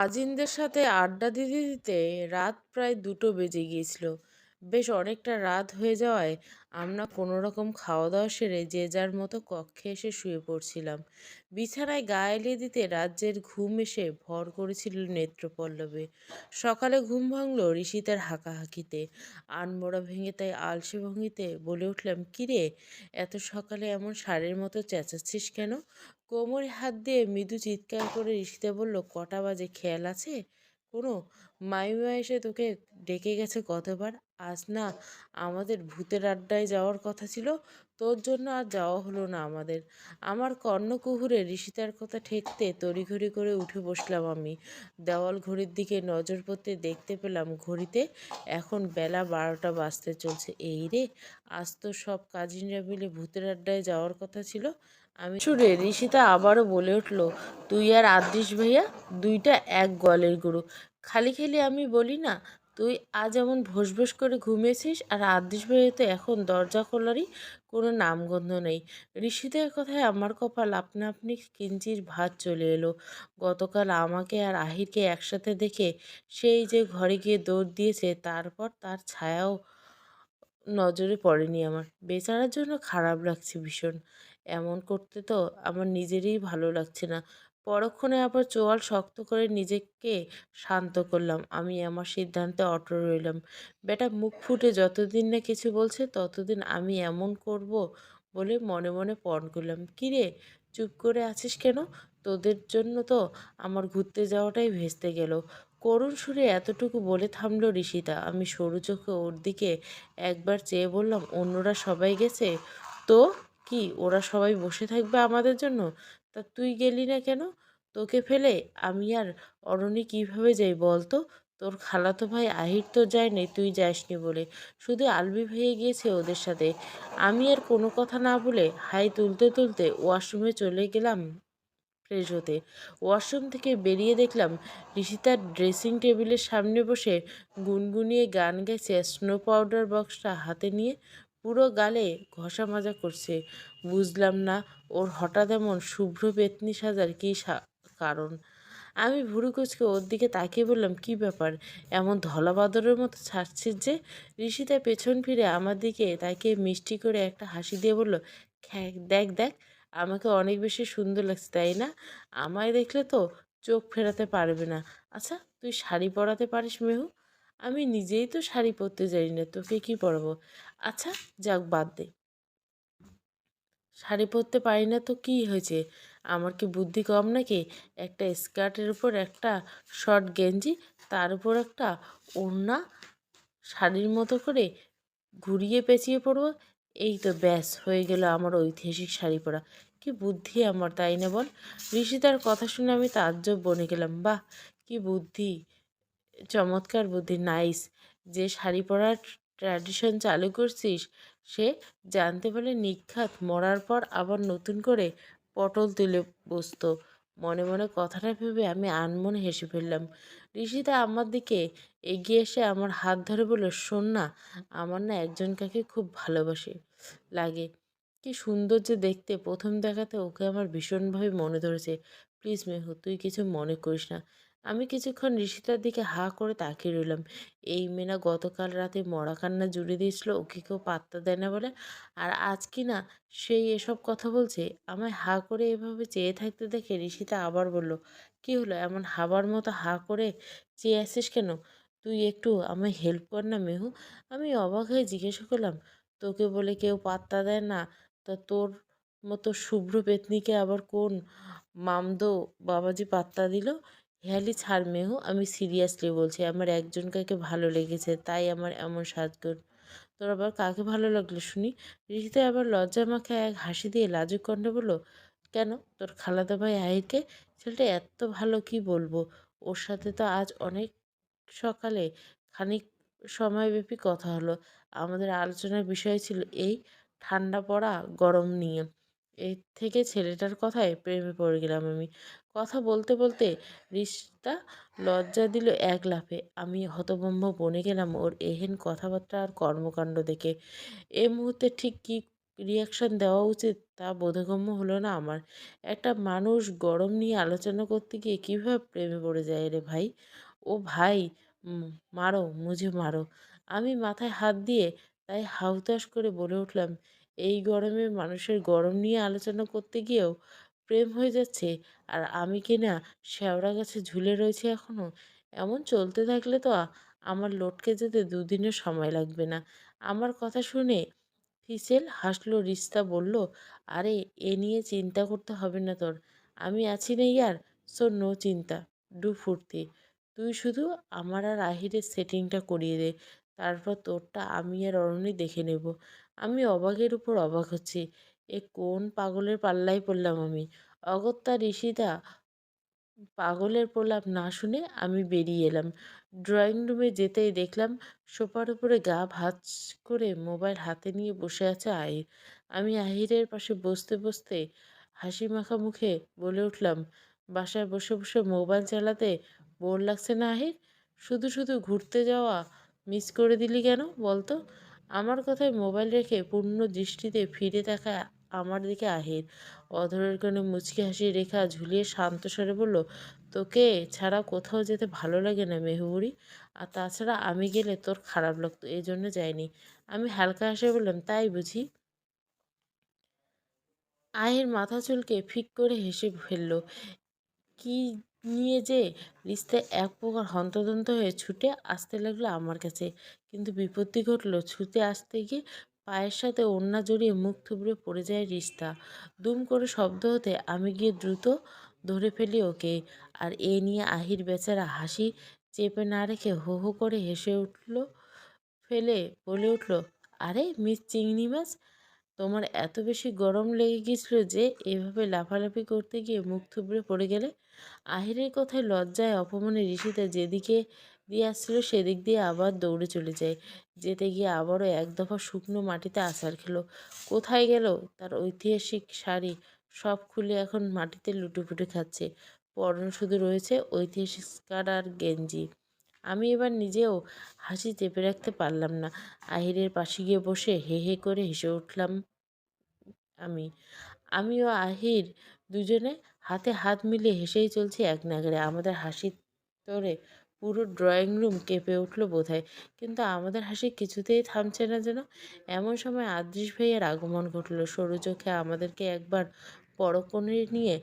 কাজিনদের সাথে আড্ডা দিতে দিতে রাত প্রায় 2টো বেজে গিয়েছিল। বেশ অনেকটা রাত হয়ে যাওয়ায় আমরা কোনো রকম খাওয়া দাওয়া সেরে যে যার মতো কক্ষে এসে শুয়ে পড়ছিলাম। বিছানায় গা এলিয়ে দিতে রাজ্যের ঘুম এসে ভর করেছিল নেত্রপল্লবে। সকালে ঘুম ভাঙল ঋষিতার হাঁকাহাঁকিতে। আনমোড়া ভেঙে তাই আলসে ভঙ্গিতে বলে উঠলাম, কিরে, এত সকালে এমন ষাঁড়ের মতো চেঁচাচ্ছিস কেন? কোমরে হাত দিয়ে মৃদু চিৎকার করে ঋষিতা বলল, কটা বাজে খেয়াল আছে কোনো? মাইমা এসে তোকে ডেকে গেছে কতবার। আজ না আমাদের ভূতের আড্ডায় যাওয়ার কথা ছিল, তোর জন্য আর যাওয়া হলো না আমাদের। আমার কর্ণকুহুরে ঋষিতার কথা ঠেকতে তড়িঘড়ি করে উঠে বসলাম আমি। দেওয়াল ঘড়ির দিকে নজর পড়তে দেখতে পেলাম ঘড়িতে এখন বেলা 12টা বাজতে চলছে। এই রে, আজ তো সব কাজিনরা মিলে ভূতের আড্ডায় যাওয়ার কথা ছিল। আমি সুরে ঋষিতা আবারও বলে উঠল, তুই আর আদৃশ ভাইয়া দুইটা এক গোয়ালের গরু। খালি খালি আমি বলি না, তুই আজ এমন ভোস করে ঘুমিয়েছিস, আর আদৃশ ভাইয়া তো এখন দরজা খোলারই কোনো নামগন্ধ নেই। ঋষিতার কথায় আমার কপাল আপনা আপনি কিঞ্চির ভাঁজ চলে এলো। গতকাল আমাকে আর আহিরকে একসাথে দেখে সেই যে ঘরে গিয়ে দৌড় দিয়েছে, তারপর তার ছায়াও নজরে পড়েনি আমার। বেচারার জন্য খারাপ লাগছে ভীষণ। এমন করতে তো আমার নিজেরই ভালো লাগছে না। পরক্ষণে আবার চোয়াল শক্ত করে নিজেকে শান্ত করলাম। আমি আমার সিদ্ধান্তে অটল রইলাম। বেটা মুখ ফুটে যতদিন না কিছু বলছে ততদিন আমি এমন করব বলে মনে মনে পণ করলাম। কিরে, চুপ করে আছিস কেন? তোদের জন্য তো আমার ঘুরতে যাওয়াটাই ভেস্তে গেল। করুণ সুরে এতটুকু বলে থামল ঋষিতা। আমি সরু চোখে ওর দিকে একবার চেয়ে বললাম, অন্যরা সবাই গেছে তো কি ওরা সবাই বসে থাকবে আমাদের জন্য? তা তুই গেলি না কেন? তোকে ফেলে আমি আর অরণি কিভাবে যাই বল তো? তোর খালাতো ভাই আহির তো যায়নি তুই যাসনি বলে, শুধু আলবি ভাইয়া গিয়েছে ওদের সাথে। আমি আর কোনো কথা না বলে হাই তুলতে তুলতে ওয়াশরুমে চলে গেলাম ফ্রেশ হতে। ওয়াশরুম থেকে বেরিয়ে দেখলাম ঋষিতার ড্রেসিং টেবিলের সামনে বসে গুনগুনিয়ে গান গেছে, স্নো পাউডার বক্সটা হাতে নিয়ে পুরো গালে ঘষা মাজা করছে। বুঝলাম না ওর হঠাৎ এমন শুভ্র পেতনি সাজার কী কারণ। আমি ভুরু কুচকে ওর দিকে তাকিয়ে বললাম, কি ব্যাপার, এমন ধলা বাদরের মতো ছাড়ছিস যে? ঋষিতা পেছন ফিরে আমার দিকে তাকিয়ে মিষ্টি করে একটা হাসি দিয়ে বলল, দেখ দেখ, আমাকে অনেক বেশি সুন্দর লাগছে তাই না? আমায় দেখলে তো চোখ ফেরাতে পারবে না। আচ্ছা, তুই শাড়ি পরাতে পারিস মেহু? আমি নিজেই তো শাড়ি পরতে জানি না, তোকে কি পরাবো? আচ্ছা, যাক বাদ দে। শাড়ি পরতে পারি না তো কী হয়েছে? আমার কি বুদ্ধি কম নাকি? একটা স্কার্টের উপর একটা শর্ট গেঞ্জি, তার উপর একটা ওড়না শাড়ির মতো করে ঘুরিয়ে পেঁচিয়ে পরবো, এই তো ব্যাস হয়ে গেল আমার ঐতিহাসিক শাড়ি পরা। কি বুদ্ধি আমার, তাই না বল? ঋষিতার কথা শুনে আমি তাজ্জব বনে গেলাম। বাহ, কি বুদ্ধি, চমৎকার বুদ্ধি, নাইস। যে শাড়ি পরার ট্র্যাডিশন চালু করছিস সে জানতে পারলে নিঘাত মরার পর আবার নতুন করে পটল তুলে বসতো। মনে মনে কথাটা ভেবে আমি আনমনে হেসে ফেললাম। ঋষিতা আমার দিকে এগিয়ে এসে আমার হাত ধরে বলল, শোন না, আমার না একজন কাকে খুব ভালোবাসে লাগে। কি সুন্দর যে দেখতে, প্রথম দেখাতে ওকে আমার ভীষণভাবে মনে ধরেছে। প্লিজ মেহু, তুই কিছু মনে করিস না। আমি কিছুক্ষণ ঋষিতার দিকে হাঁ করে তাকিয়ে রইলাম। এই মেয়েনা গতকাল রাতে মরা কান্না জুড়ে দিয়েছিল ওকে কেউ পাত্তা দেয় না বলে, আর আজ কি না সেই এসব কথা বলছে। আমায় হাঁ করে এভাবে চেয়ে থাকতে দেখে ঋষিতা আবার বলল, কি হলো, এমন হাবার মতো হাঁ করে চেয়ে আসিস কেন? তুই একটু আমায় হেল্প কর না মেহু। আমি অবাক হয়ে জিজ্ঞাসা করলাম, তোকে বলে কেউ পাত্তা দেয় না, তা তোর মতো শুভ্র পেতনিকে আবার কোন মামদো বাবাজি পাত্তা দিল? হেয়ালি ছাড় মেহু, আমি সিরিয়াসলি বলছি, আমার একজন কাকে ভালো লেগেছে, তাই আমার এমন সাজগোজ। তোর আবার কাকে ভালো লাগলো শুনি? ঋষিতে আবার লজ্জা মাখা এক হাসি দিয়ে লাজুক কণ্ঠে বলল, কেন, তোর খালাতো ভাই আহিরকে। ছেলেটা এত ভালো, কি বলবো। ওর সাথে তো আজ অনেক সকালে খানিক সময়ব্যাপী কথা হলো। আমাদের আলোচনার বিষয় ছিল এই ঠান্ডা পড়া গরম নিয়ে। এর থেকে ছেলেটার কথায় প্রেমে পড়ে গেলাম আমি। কথা বলতে বলতে রিশতা লজ্জা দিল এক লাফে। আমি হতভম্ব বনে গেলাম ওর এহেন কথাবার্তা আর কর্মকাণ্ড দেখে। এ মুহূর্তে ঠিক কী রিয়াকশন দেওয়া উচিত তা বোধগম্য হলো না আমার। একটা মানুষ গরম নিয়ে আলোচনা করতে গিয়ে কীভাবে প্রেমে পড়ে যায় রে ভাই? ও ভাই, উম মারো, মুঝে মারো। আমি মাথায় হাত দিয়ে তাই হাউতাশ করে বলে উঠলাম, এই গরমে মানুষের গরম নিয়ে আলোচনা করতে গিয়েও প্রেম হয়ে যাচ্ছে, আর আমি কিনা শেওড়া গাছে ঝুলে রয়েছি এখনো। এমন চলতে থাকলে তো আমার লটকে যেতে দুদিনের সময় লাগবে না। আমার কথা শুনে ফিসেল হাসলো। রিস্তা বলল, আরে এ নিয়ে চিন্তা করতে হবে না তোর, আমি আছি না ইয়ার। সো নো চিন্তা, ডু ফুর্তি। তুই শুধু আমার আর আহিরের সেটিংটা করিয়ে দে, তারপর তোরটা আমি আর অরণি দেখে নেব। আমি অবাকের উপর অবাক হচ্ছি, এ কোন পাগলের পাল্লায় পড়লাম আমি? অগত্যা ঋষিতা পাগলের প্রলাপ না শুনে আমি বেরিয়ে এলাম। ড্রয়িং রুমে যেতেই দেখলাম সোফার উপরে গা ভাঁজ করে মোবাইল হাতে নিয়ে বসে আছে আহির। আমি আহিরের পাশে বসতে বসতে হাসি মাখা মুখে বলে উঠলাম, বাসায় বসে বসে মোবাইল চালাতে বোর লাগছে না আহির? শুধু শুধু ঘুরতে যাওয়া মিস করে দিলি কেন বলতো? আমার কথায় মোবাইল রেখে পূর্ণ দৃষ্টিতে ফিরে তাকায় আমার দিকে আহির। অধরের কোণে মুচকি হাসির রেখা ঝুলিয়ে শান্ত স্বরে বলল, তোকে ছাড়া কোথাও যেতে ভালো লাগে না মেহবুরি, আর তাছাড়া আমি গেলে তোর খারাপ লাগতো, এই জন্য যাইনি। আমি হালকা হেসে বললাম, তাই বুঝি? আহির মাথা চুলকে ফিক করে হেসে ফেলল। কি নিয়ে যে রিস্তা এক প্রকার হন্তদন্ত হয়ে ছুটে আসতে লাগলো আমার কাছে। কিন্তু বিপত্তি ঘটল। ছুটে আসতে গিয়ে পায়ের সাথে ওড়না জড়িয়ে মুখ থুবড়ে পড়ে যায় রিস্তা। দুম করে শব্দ হতে আমি গিয়ে দ্রুত ধরে ফেলি ওকে। আর এ নিয়ে আহির বেচারা হাসি চেপে না রেখে হো হো করে হেসে উঠল ফেলে বলে উঠল, আরে মিস চিংড়ি মাছ, তোমার এত বেশি গরম লেগে গিয়েছিল যে এভাবে লাফালাফি করতে গিয়ে মুখ থুবড়ে পড়ে গেলে? আহিরের কথায় লজ্জায় অপমানে ঋষিতা যেদিকে দিয়ে আসছিল সেদিক দিয়ে আবার দৌড়ে চলে যায়। যেতে গিয়ে আবারও এক দফা শুকনো মাটিতে আছাড় খেলো। কোথায় গেল তার ঐতিহাসিক শাড়ি? সব খুলে এখন মাটিতে লুটোপুটে খাচ্ছে। পরনে শুধু রয়েছে ঐতিহাসিক স্কার্ট আর গেঞ্জি। আমি এবার নিজেও হাসি চেপে রাখতে পারলাম না। আহিরের পাশে গিয়ে বসে হে হে করে হেসে উঠলাম আমি। আমি ও আহির দুজনে হাতে হাত মিলিয়ে হেসেই চলছি এক নাগাড়ে। আমাদের হাসির তোড়ে পুরো ড্রয়িং রুম কেঁপে উঠল বোধহয়। কিন্তু আমাদের হাসি কিছুতেই থামছে না যেন। এমন সময় আদৃশ ভাইয়ের আগমন ঘটল। সরু চোখে আমাদেরকে একবার পরখ করে নিয়ে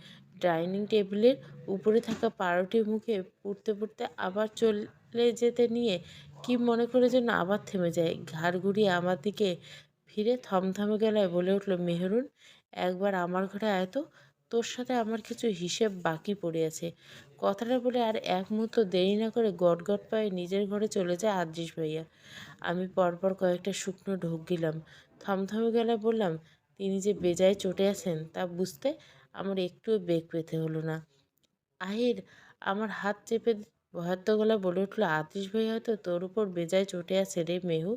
ডাইনিং টেবিলের উপরে থাকা পাউরুটি মুখে পুড়তে পুড়তে আবার চলে যেতে নিয়ে কি মনে করে যেন আবার থেমে যায়। ঘাড় ঘুরিয়ে আমার দিকে ফিরে থমথমে গলায় বলে উঠল, মেহরুন, একবার আমার ঘরে আয় তো, তোর সাথে আমার কিছু হিসেব বাকি পড়ে আছে। কথাটা বলে আর এক মুহূর্ত দেরি না করে গটগট পায়ে নিজের ঘরে চলে যায় আদৃশ ভাইয়া। আমি পরপর কয়েকটা শুকনো ঢোক গিলাম। থমথমে গলায় বললাম, তিনি যে বেজায় চটে আছেন তা বুঝতে আমার একটুও বেগ পেতে হলো না। আহির আমার হাত চেপে ভয়ার্ত গলায় বলে উঠল, আতিশ ভাই হয়তো তোর উপর বেজায় চটে আছে রে মেহু।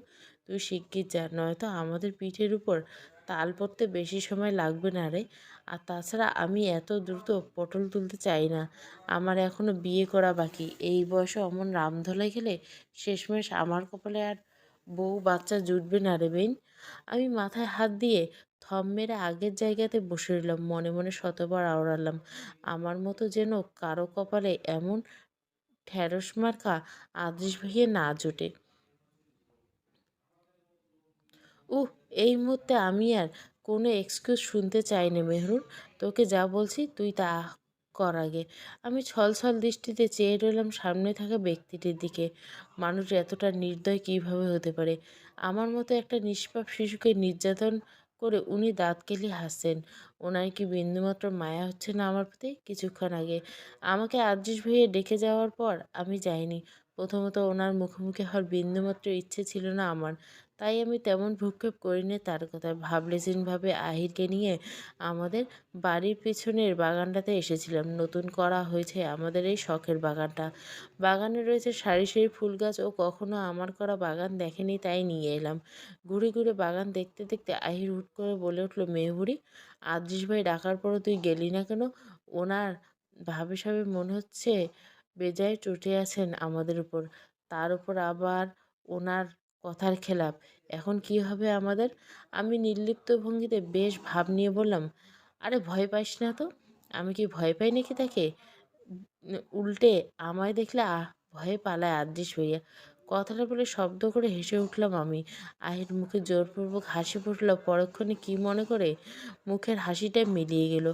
তুই শিগগির যা, নয়তো আমাদের পিঠের উপর তাল পড়তে বেশি সময় লাগবে না রে। আর তাছাড়া আমি এত দ্রুত পটল তুলতে চাই না। আমার এখনো বিয়ে করা বাকি। এই বয়সে অমন রামধলাই খেলে শেষমেশ আমার কপালে আর বউ বাচ্চা জুটবে না রে বেন। আমি মাথায় হাত দিয়ে থম মেরে আগের জায়গাতে বসে রইলাম। মনে মনে শতবার আওড়ালাম, আমার মতো যেন কারো কপালে এমন ঢ্যাঁড়স মার্কা আদৃশ ভাইয়ে না জোটে। উহ, এই মুহূর্তে আমি আর কোনো এক্সকিউজ শুনতে চাই না মেহরুন। তোকে যা বলছি তুই তা কর আগে। আমি ছলছল দৃষ্টিতে চেয়ে রইলাম সামনে থাকা ব্যক্তিটির দিকে। মানুষ এতটা নির্দয় কীভাবে হতে পারে? আমার মতো একটা নিষ্পাপ শিশুকে নির্যাতন করে উনি দাঁত কেলিয়ে হাসছেন। ওনার কি বিন্দুমাত্র মায়া হচ্ছে না আমার প্রতি? কিছুক্ষণ আগে আমাকে আরজিস ভাইয়া ডেকে যাওয়ার পর আমি যাইনি। প্রথমত ওনার মুখোমুখি হওয়ার বিন্দুমাত্র ইচ্ছে ছিল না আমার। তাই আমি তেমন ভ্রুক্ষেপ করিনি তার কথা। ভাবলেশীনভাবে আহিরকে নিয়ে আমাদের বাড়ির পেছনের বাগানটাতে এসেছিলাম। নতুন করা হয়েছে আমাদের এই শখের বাগানটা। বাগানে রয়েছে সারি সারি ফুল গাছ, ও কখনো আমার করা বাগান দেখেনি, তাই নিয়ে এলাম। ঘুরে ঘুরে বাগান দেখতে দেখতে আহির হুট করে বলে উঠল, মেহবুড়ি, আদৃশ ভাই ডাকার পরও তুই গেলি না কেন? ওনার ভাবে সাবে মনে হচ্ছে বেজায় চটে আছেন আমাদের উপর। তার উপর আবার ওনার কথার খেলাপ। এখন কি হবে আমাদের? আমি নির্লিপ্ত ভঙ্গিতে বেশ ভাব নিয়ে বললাম, আরে ভয় পাইস না তো। আমি কি ভয় পাই নাকি তাকে? উল্টে আমায় দেখলে ভয়ে পালায় আদৃশ হইয়া। কথাটা বলে শব্দ করে হেসে উঠলাম আমি। আহির মুখে জোরপূর্বক হাসি ফুটল, পরক্ষণে কি মনে করে মুখের হাসিটা মিলিয়ে গেল।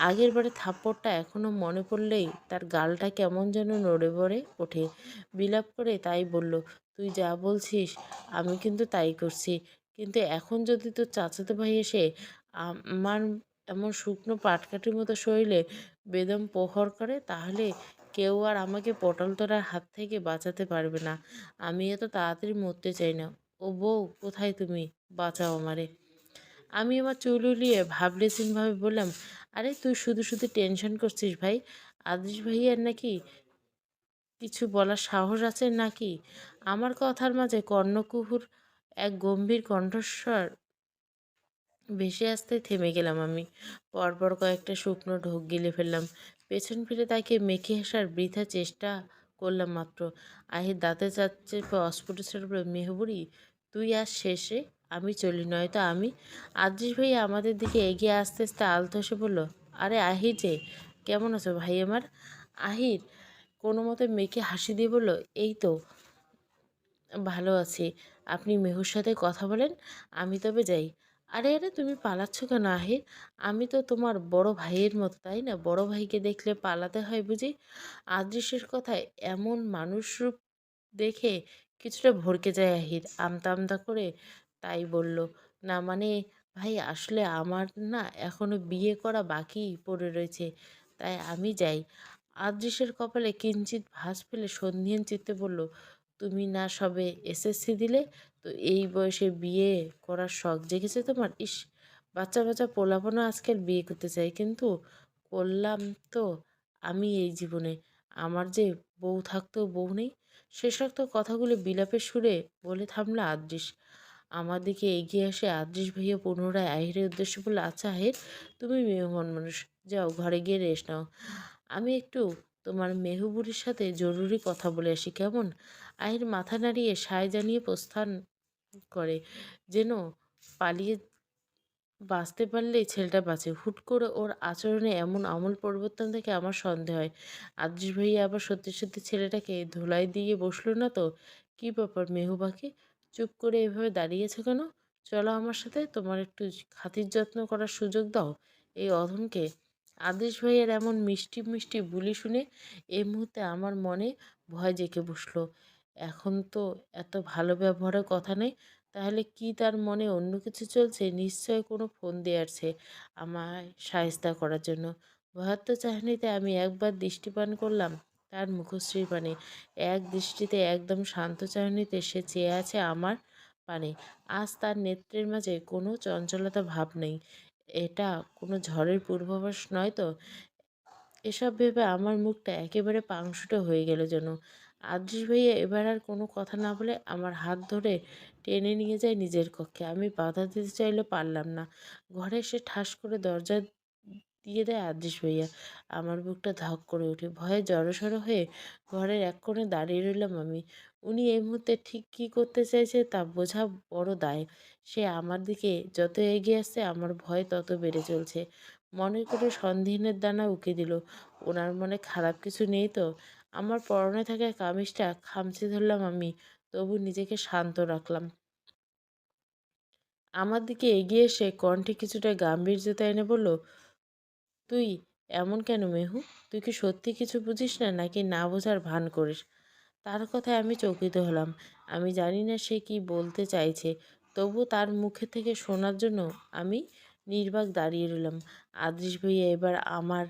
আগের বারে থাপ্পড়টা এখনো মনে পড়লেই তার গালটা কেমন যেন নড়ে বড়ে ওঠে। বিলাপ করে তাই বলল, তুই যা বলছিস আমি কিন্তু তাই করছি। কিন্তু এখন যদি তোর চাচাতো ভাই এসে আমার এমন শুকনো পাটকাঠির মতো শরীরে বেদম প্রহর করে, তাহলে কেউ আর আমাকে পটলতলার হাত থেকে বাঁচাতে পারবে না। আমি এত তাড়াতাড়ি মরতে চাই না। ও বউ, কোথায় তুমি? বাঁচাও আমারে। আমি আমার চুল উলিয়ে ভাবলেশীনভাবে বললাম, আরে তুই শুধু শুধু টেনশন করছিস ভাই। আদৃশ ভাইয়ার নাকি কিছু বলার সাহস আছে নাকি? আমার কথার মাঝে কর্ণকুহুর এক গম্ভীর কণ্ঠস্বর ভেসে আসতে থেমে গেলাম আমি। পরপর কয়েকটা শুকনো ঢোক গিলে ফেললাম। পেছন ফিরে তাকে মেখে হাসার বৃথা চেষ্টা করলাম মাত্র। আহির দাঁতে চাচ্ছে অস্ফুট স্বরে বলল, মেহবুরি, তুই আজ শেষে, আমি চলি, নয়তো আমি। আদৃশ ভাইয়া আমাদের দিকে এগিয়ে আসতে আসতে আলতো হেসে বলল, আরে আহির যে, কেমন আছো ভাই আমার? আহির কোনো মতে মেয়েকে হাসি দিয়ে বলল, এই তো ভালো আছি। আপনি মেহুর সাথে কথা বলেন, আমি তবে যাই। আরে আরে, তুমি পালাচ্ছ কেন আহির? আমি তো তোমার বড় ভাইয়ের মতো, তাই না? বড় ভাইকে দেখলে পালাতে হয় বুঝি? আদৃশ্যের কথায় এমন মানুষ রূপ দেখে কিছুটা ভড়কে যায় আহির আমতা আমতা করে। তাই বলল, না মানে ভাই, আসলে আমার না এখনো বিয়ে করা বাকি পড়ে রয়েছে, তাই আমি যাই। আদৃশ্যের কপালে কিঞ্চিত ভাঁজ ফেলে সন্ধিহান চিত্তে বলল, তুমি না সবে এসএসসি দিলে, তো এই বয়সে বিয়ে করার শখ জেগেছে তোমার? ইস, বাচ্চা বাচ্চা পোলাপানও আজকাল বিয়ে করতে চাই, কিন্তু করলাম তো আমি এই জীবনে। আমার যে বউ থাকতেও বউ নেই। শেষোক্ত কথাগুলো বিলাপের সুরে বলে থামলো আদৃশ। আমার দিকে এগিয়ে আসে আদৃশ ভাইয়া পুনরায় আহিরের উদ্দেশ্যে বলল, আচ্ছা আহির, তুমি মেহমান মানুষ, যাও ঘরে গিয়ে রেস্ট নাও। আমি একটু তোমার মেহবুরির সাথে জরুরি কথা বলে আসি, কেমন? আহির মাথা নাড়িয়ে সায় জানিয়ে প্রস্থান করে, যেন পালিয়ে বাঁচতে পারলেই ছেলেটা বাঁচে। হুট করে ওর আচরণে এমন আমূল পরিবর্তন দেখে আমার সন্দেহ হয়। আদৃশ ভাইয়া আবার সত্যি সত্যি ছেলেটাকে ধুলাই দিয়ে বসলো না তো? কি ব্যাপার মেহু পাখি, চুপ করে এভাবে দাঁড়িয়েছো কেন? চলো আমার সাথে, তোমার একটু খাতির যত্ন করার সুযোগ দাও এই অধমকে। আদৃশ ভাইয়ের এমন মিষ্টি মিষ্টি বুলি শুনে এই মুহূর্তে আমার মনে ভয় জেঁকে বসলো। এখন তো এত ভালো ব্যবহারের কথা নেই, তাহলে কি তার মনে অন্য কিছু চলছে? নিশ্চয় কোনো ফোন দিয়ে আসছে আমায় শায়েস্তা করার জন্য। ভয়ার্ত চাহনিতে আমি একবার দৃষ্টিপান করলাম তার মুখশ্রীর পানে। এক দৃষ্টিতে একদম শান্ত চাহনিতে সে চেয়ে আছে আমার পানে। আজ তার নেত্রের মাঝে কোনো চঞ্চলতা ভাব নেই। এটা কোনো ঝড়ের পূর্বাভাস নয় তো? এসব ভেবে আমার মুখটা একেবারে পাংশুটে হয়ে গেল যেন। আদৃশ ভাইয়া এবার আর কোনো কথা না বলে আমার হাত ধরে টেনে নিয়ে যায় নিজের কক্ষে। আমি বাধা দিতে চাইলেও পারলাম না। ঘরে এসে ঠাস করে দরজা দিয়ে দেয় আদৃশ ভাইয়া। আমার বুকটা ধক করে ওঠে। ভয়ে জড়সড় হয়ে ঘরের এক কোণে দাঁড়িয়ে রইলাম আমি। উনি এই মুহূর্তে ঠিক কী করতে চাইছে তা বোঝা বড় দায়। সে আমার দিকে যত এগিয়ে আসছে আমার ভয় তত বেড়ে চলছে। মনে করে সন্দেহের দানা উকি দিল। ওনার মনে খারাপ কিছু নেই তো? আমার পরনে থাকা কামিজটা খামচে ধরলাম আমি, তবু নিজেকে শান্ত রাখলাম। আমার দিকে এগিয়ে এসে কণ্ঠে কিছুটা গাম্ভীর্যতা এনে বলল, তুই এমন কেন মেহু? তুই কি সত্যি কিছু বুঝিস না, নাকি না বোঝার ভান করিস? তার কথায় আমি চকিত হলাম। আমি জানি না সে কি বলতে চাইছে, তবু তার মুখে থেকে শোনার জন্য আমি নির্বাক দাঁড়িয়ে রইলাম। আদৃশ ভাইয়া এবার আমার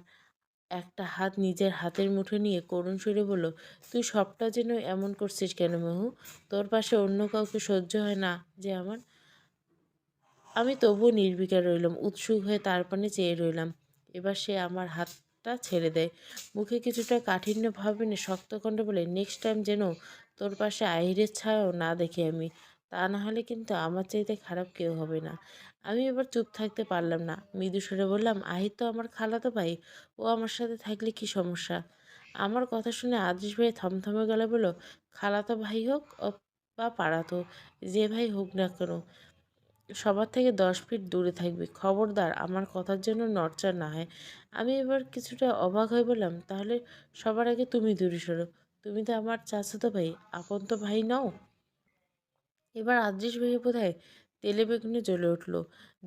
একটা হাত নিজের হাতের মুঠো নিয়ে করুণ সুরে বলল, তুই সবটা যেন এমন করছিস কেন মেহু? তোর পাশে অন্য কাউকে সহ্য হয় না যে আমার? আমি তবুও নির্বিকার রইলাম, উৎসুক হয়ে তার পানে চেয়ে রইলাম। এবার সে আমার হাতটা ছেড়ে দেয়। মুখে কিছুটা কাঠিন্য ভাব এনে শক্ত কণ্ঠে বলে, নেক্সট টাইম যেন তোর পাশে আহিরের ছায়াও না দেখি আমি। তা না হলে কিন্তু আমার চাইতে খারাপ কেউ হবে না। আমি এবার চুপ থাকতে পারলাম না। মৃদু স্বরে বললাম, আহির তো আমার খালাতো ভাই, ও আমার সাথে থাকলে কি সমস্যা? আমার কথা শুনে আদৃশ ভাই থমথমে গলায় বলল, খালাতো ভাই হোক বা পাড়াতো, যে ভাই হোক না কেন, সবার থেকে 10 ফিট দূরে থাকবি। খবরদার আমার কথার জন্য নড়চড় না হয়। আমি এবার কিছুটা অবাক হয়ে বললাম, তাহলে সবার আগে তুমি দূরে সরো। তুমি তো আমার চাচাতো ভাই, আপন তো ভাই নও? এবার আদৃশ ভাইয়া বোধহয় তেলে বেগুনে জ্বলে উঠল,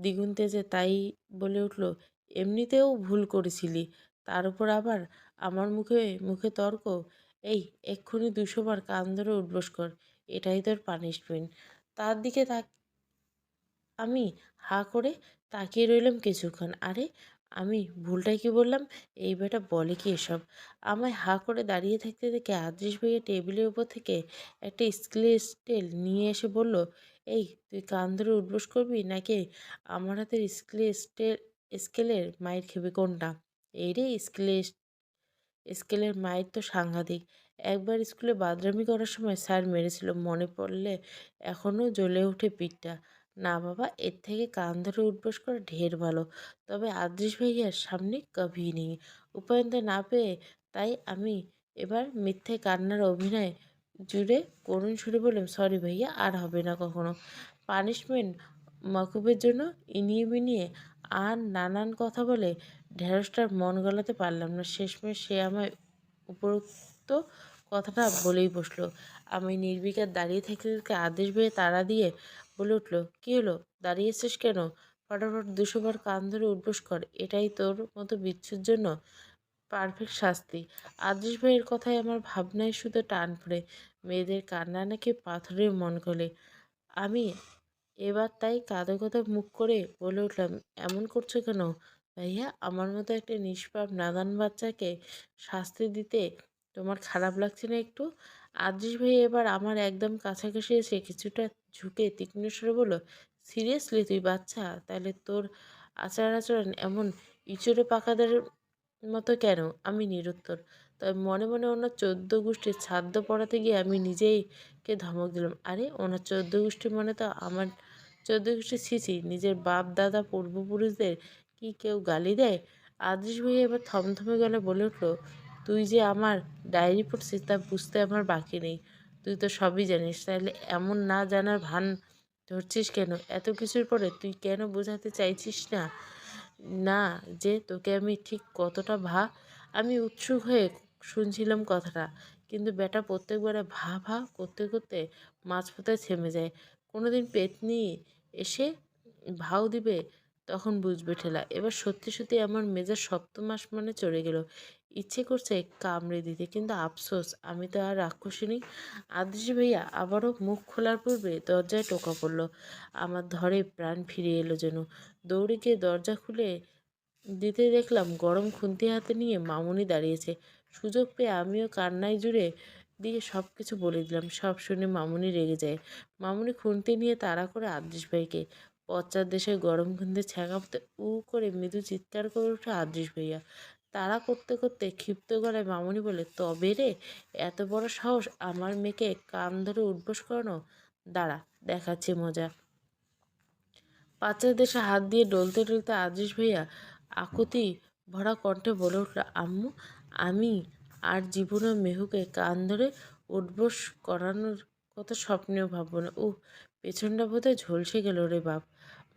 দ্বিগুণ তেজে, তাই বলে উঠল, এমনিতেও ভুল করেছিলি, তার উপর আবার আমার মুখে মুখে তর্ক। এই, এক্ষুনি 200 বার কান ধরে উঠবস কর, এটাই তোর পানিশমেন্ট। তার দিকে আমি হাঁ করে তাকিয়ে রইলাম কিছুক্ষণ। আরে, আমি ভুলটাই কি বললাম? এই বেটা বলে কি এসব? আমায় হাঁ করে দাঁড়িয়ে থাকতে দেখে আদৃশ ভাইয়া টেবিলের উপর থেকে একটা স্কেলের স্কেল নিয়ে এসে বলল, এই, তুই কান ধরে উঠবোস করবি নাকি আমার হাতের স্কেলের মায়ের খেবি কোনটা? এই রে, স্কেলের মায়ের তো সাংঘাতিক। একবার স্কুলে বাদরামি করার সময় স্যার মেরেছিল, মনে পড়লে এখনও জ্বলে ওঠে পিঠটা। না বাবা, এর থেকে কান ধরে উঠবোস করা ঢের ভালো। তবে আদৃশ ভাইয়ার সামনে কভি নেই। উপায়ন্ত না পেয়ে তাই আমি এবার মিথ্যে কান্নার অভিনয় জুড়ে করুণ সুরে বললাম, সরি ভাইয়া, আর হবে না কখনো। পানিশমেন্ট মকুবের জন্য ইনিয়ে বিনিয়ে আর নানান কথা বলে ঢেঁড়সটার মন গলাতে পারলাম না। শেষমেশ সে আমায় উপরোক্ত কথাটা বলেই বসলো। আমি নির্বিকার দাঁড়িয়ে থেকে আদেশ পেয়ে তাড়া দিয়ে বলে উঠল, কী হলো, দাঁড়িয়েছিস কেন? ফটাফট 200 বার কান ধরে উঠবোস কর, এটাই তোর মতো বিচ্ছুর জন্য পারফেক্ট শাস্তি। আদৃশ ভাইয়ের কথায় আমার ভাবনায় শুধু টান পড়ে। মেয়েদের কান্না নাকি পাথরের মন গলে। আমি এবার তাই কাঁদো কাঁদো মুখ করে বলে উঠলাম, এমন করছো কেন ভাইয়া? আমার মতো একটা নিষ্পাপ নাদান বাচ্চাকে শাস্তি দিতে তোমার খারাপ লাগছে না একটু? আদৃশ ভাইয়া এবার আমার একদম কাছাকাছি এসে কিছুটা ঝুঁকে তীক্ষ্ণ স্বরে বলল, সিরিয়াসলি তুই বাচ্চা? তাহলে তোর আচার আচরণ এমন ইঁচড়ে পাকাদের মতো কেন? আমি নিরুত্তর। তবে মনে মনে ওনার 14 গোষ্ঠীর ছাদ্য পড়াতে গিয়ে আমি নিজেইকে ধমক দিলাম, আরে ওনার 14 গোষ্ঠী মানে তো আমার 14 গোষ্ঠী, ছিছি, নিজের বাপ দাদা পূর্বপুরুষদের কি কেউ গালি দেয়? আদৃশ ভাইয়া এবার থমথমে গলা বলে উঠল, তুই যে আমার ডায়েরি পড়ছিস তা বুঝতে আমার বাকি নেই। তুই তো সবই জানিস, তাহলে এমন না জানার ভান ধরছিস কেন? এত কিছুর পরে তুই কেন বোঝাতে চাইছিস না না যে তোকে আমি ঠিক কতটা আমি উৎসুক হয়ে শুনছিলাম কথাটা, কিন্তু বেটা প্রত্যেকবারে ভা ভা করতে করতে মাঝপথে থেমে যায়। কোনোদিন পেতনি এসে ভাও দিবে, তখন বুঝবে ঠেলা। এবার সত্যি সত্যি আমার মেজাজ সপ্তম আসমানে চড়ে গেল। ইচ্ছে করছে কামড়ে দিতে, কিন্তু আফসোস আমি তো আর রাক্ষসী নই। আদৃশ ভাইয়া আবারও মুখ খোলার পূর্বে দরজায় টোকা পড়ল। আমার ধরে প্রাণ ফিরে এলো যেন। দৌড়ে গিয়ে দরজা খুলে দিতে দেখলাম গরম খুন্তি হাতে নিয়ে মামুনি দাঁড়িয়েছে। সুযোগ পেয়ে আমিও কান্নায় জুড়ে দিয়ে সব কিছু বলে দিলাম। সব শুনে মামুনি রেগে যায়। মামুনি খুন্তি নিয়ে তাড়া করে আদৃশ ভাইকে। পশ্চাৎ দেশের গরম খুন্তি ছ্যাঁকাতে উ করে মৃদু চিৎকার করে ওঠে আদৃশ ভাইয়া। তাড়া করতে করতে ক্ষিপ্ত গলায় মামুনি বলে, তবে রে, এত বড় সাহস আমার মেয়েকে কান ধরে উঠবোস করানো? দাঁড়া, দেখাচ্ছি মজা। বাচ্চার দেশে হাত দিয়ে ডলতে ডলতে আদৃশ ভাইয়া আকুতি ভরা কণ্ঠে বলে উঠল, আম্মু, আমি আর জীবনে মেহুকে কান ধরে উঠবোস করানোর কথা স্বপ্নেও ভাববো না। পেছনটা বোধহয় ঝলসে গেল রে বাপ।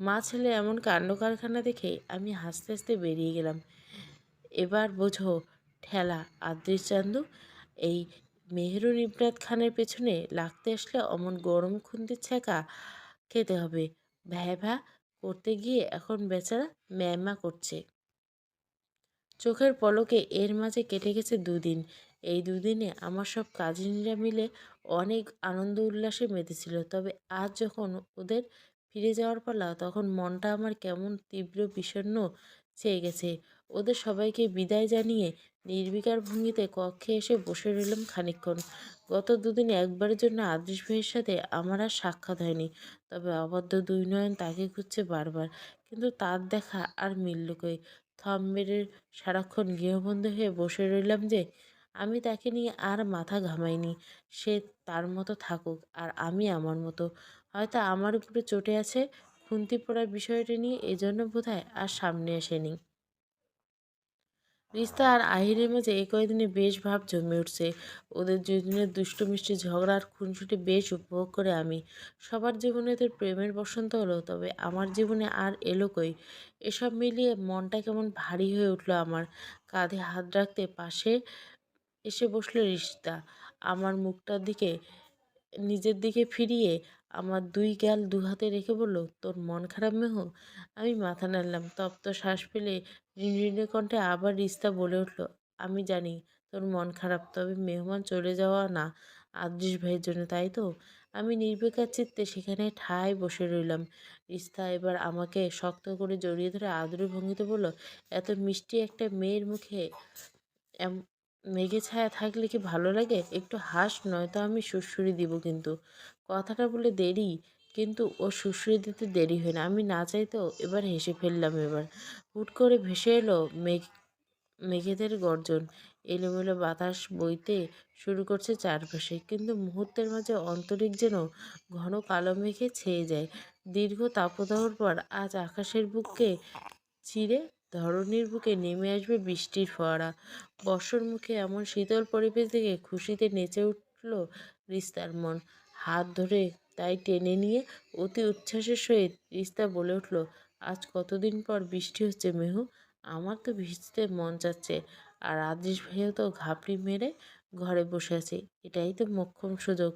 মা ছেলে এমন কাণ্ড কারখানা দেখে আমি হাসতে হাসতে বেরিয়ে গেলাম। এবার বোঝো ঠেলা, আদৃশ চান্দু। এই মেহেরুন ইমরাত খানের পেছনে লাগতে আসলে অমন গরম খুন্তির ছ্যাঁকা খেতে হবে। ভ্যা ভ্যা করতে গিয়ে এখন বেচারা ম্যামা করছে। চোখের পলকে এর মাঝে কেটে গেছে 2 দিন। এই 2 দিনে আমার সব কাজিনরা মিলে অনেক আনন্দ উল্লাসে মেতেছিল। তবে আজ যখন ওদের ফিরে যাওয়ার পালা, তখন মনটা আমার কেমন তীব্র বিষণ্ণ ছেয়ে গেছে। ওদের সবাইকে বিদায় জানিয়ে নির্বিকার ভঙ্গিতে কক্ষে এসে বসে রইলাম খানিকক্ষণ। গত 2 দিনে একবারের জন্য আদৃশ ভাইয়ের সাথে আমার আর সাক্ষাৎ হয়নি। তবে অবাধ্য 2 নয়ন তাকে খুঁজছে বারবার, কিন্তু তার দেখা আর মিলল কই? থম মেরে সারাক্ষণ গৃহবন্দী হয়ে বসে রইলাম যে। আমি তাকে নিয়ে আর মাথা ঘামাইনি। সে তার মতো থাকুক, আর আমি আমার মতো। হয়তো আমার উপরে চটে আছে খুন্তি পড়ার বিষয়টা নিয়ে, এজন্য বোধহয় আর সামনে আসেনি। রিস্তা আর আহিরের মাঝে এই কয়দিনে বেশ ভাব জমে উঠছে। ওদের দুজনের দুষ্টু মিষ্টি ঝগড়া আর খুনসুটি বেশ উপভোগ করে আমি। সবার জীবনে ওদের প্রেমের বসন্ত হলো, তবে আমার জীবনে আর এলো কই। এসব মিলিয়ে মনটা কেমন ভারী হয়ে উঠলো আমার। কাঁধে হাত রাখতে পাশে এসে বসলো রিস্তা। আমার মুখটার দিকে নিজের দিকে ফিরিয়ে আমার দুই গাল দুহাতে রেখে বলল, তোর মন খারাপ মেহু? আমি মাথা নাড়লাম। তপ্ত শ্বাস ফেলে রিনরিনে কণ্ঠে আবার রিস্তা বলে উঠল, আমি জানি তোর মন খারাপ, তবে মেহমান চলে যাওয়া না আদৃশ ভাইয়ের জন্য, তাই তো? আমি নির্বিকার চিত্তে সেখানে ঠায় বসে রইলাম। রিস্তা এবার আমাকে শক্ত করে জড়িয়ে ধরে আদুরে ভঙ্গিতে বলল, এত মিষ্টি একটা মেয়ের মুখে মেঘে ছায়া থাকলে কি ভালো লাগে? একটু হাস, নয়তো আমি সুড়সুড়ি দিব কিন্তু। কথাটা বলে দেরি, কিন্তু ও সুড়সুড়ি দিতে দেরি হয় না। আমি না চাইতেও এবার হেসে ফেললাম। এবার হুট করে ভেসে এলো মেঘেদের গর্জন। এলোমেলো বাতাস বইতে শুরু করছে চারপাশে, কিন্তু মুহূর্তের মাঝে অন্তরিক যেন ঘন কালো মেঘে ছেয়ে যায়। দীর্ঘ তাপদাহর পর আজ আকাশের বুকে চিরে ধরণীর বুকে নেমে আসবে বৃষ্টির ফোয়ারা। বর্ষর মুখে এমন শীতল পরিবেশ দেখে খুশিতে নেচে উঠল রিস্তার মন। হাত ধরে তাই টেনে নিয়ে অতি উচ্ছ্বাসের সহিত রিস্তা বলে উঠল, আজ কতদিন পর বৃষ্টি হচ্ছে মেহু। আমার তো ভিজতে মন চাচ্ছে। আর আদৃশ ভাইও তো ঘাপড়ি মেরে ঘরে বসে আছে। এটাই তো মোক্ষম সুযোগ।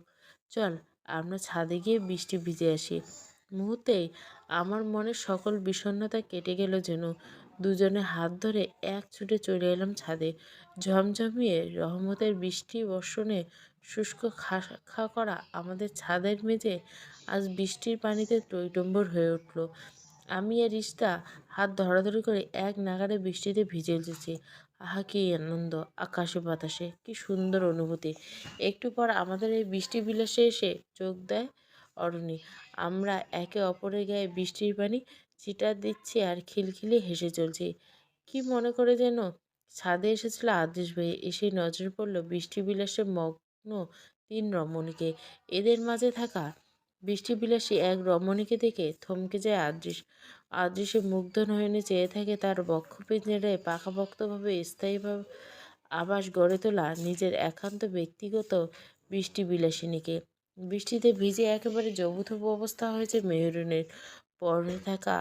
চল, আমরা ছাদে গিয়ে বৃষ্টি ভিজে আসি। মুহূর্তেই আমার মনের সকল বিষণ্ণতা কেটে গেল যেন। দুজনে হাত ধরে এক ছুটে চলে এলাম ছাদে। ঝমঝমিয়ে রহমতের বৃষ্টি বর্ষণে শুষ্ক খা খা করা আমাদের ছাদের মেঝে আজ বৃষ্টির পানিতে টইটম্বর হয়ে উঠল। আমি আর রিস্তা হাত ধরাধরি করে এক নাগাড়ে বৃষ্টিতে ভিজে এসেছি। আহা কি আনন্দ! আকাশে বাতাসে কি সুন্দর অনুভূতি! একটু পর আমাদের এই বৃষ্টি বিলাসে এসে যোগ দেয় অরণি। আমরা একে অপরের গায়ে বৃষ্টির পানি ছিটা দিচ্ছি আর খিলখিলি হেসে চলছি। কি মনে করে যেন ছাদে এসেছিল আদেশ ভাই। এসে নজরে পড়ল বৃষ্টি বিলাসে মগ্ন তিন রমণীকে। এদের মাঝে থাকা বৃষ্টিবিলাসী এক রমণীকে দেখে থমকে যায় আদৃশ। আদৃশে মুগ্ধ নয়নে চেয়ে থাকে তার বক্ষপিঞ্জরায় পাকাপোক্তভাবে স্থায়ীভাবে আবাস গড়ে তোলা নিজের একান্ত ব্যক্তিগত বৃষ্টিবিলাসিনীকে। বৃষ্টিতে ভিজে একেবারে জবুথবু অবস্থা হয়েছে মেহরুনের। পরনে থাকা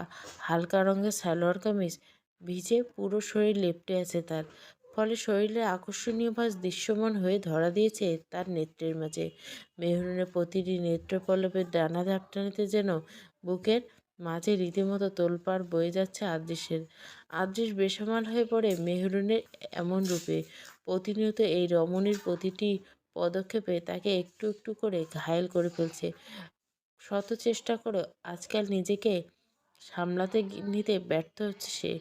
হালকা রঙের সালোয়ার কামিজ ভিজে পুরো শরীর লেপ্টে আছে তার। ফলে শরীরের আকর্ষণীয় ভাঁজ দৃশ্যমান হয়ে ধরা দিয়েছে তার নেত্রের মাঝে। মেহরুনের প্রতিটি নেত্রপল্লবের ডানা ঝাপটানিতে যেন বুকের মাঝে রীতিমতো তোলপাড় বয়ে যাচ্ছে আদৃশের। আদৃশ বেসামাল হয়ে পড়ে মেহরুনের এমন রূপে। প্রতিনিয়ত এই রমণীর প্রতিটি পদক্ষেপে তাকে একটু একটু করে ঘায়েল করে ফেলছে। শত চেষ্টা করে আজকাল নিজেকে সামলাতে নিতে ব্যর্থ হচ্ছে সে।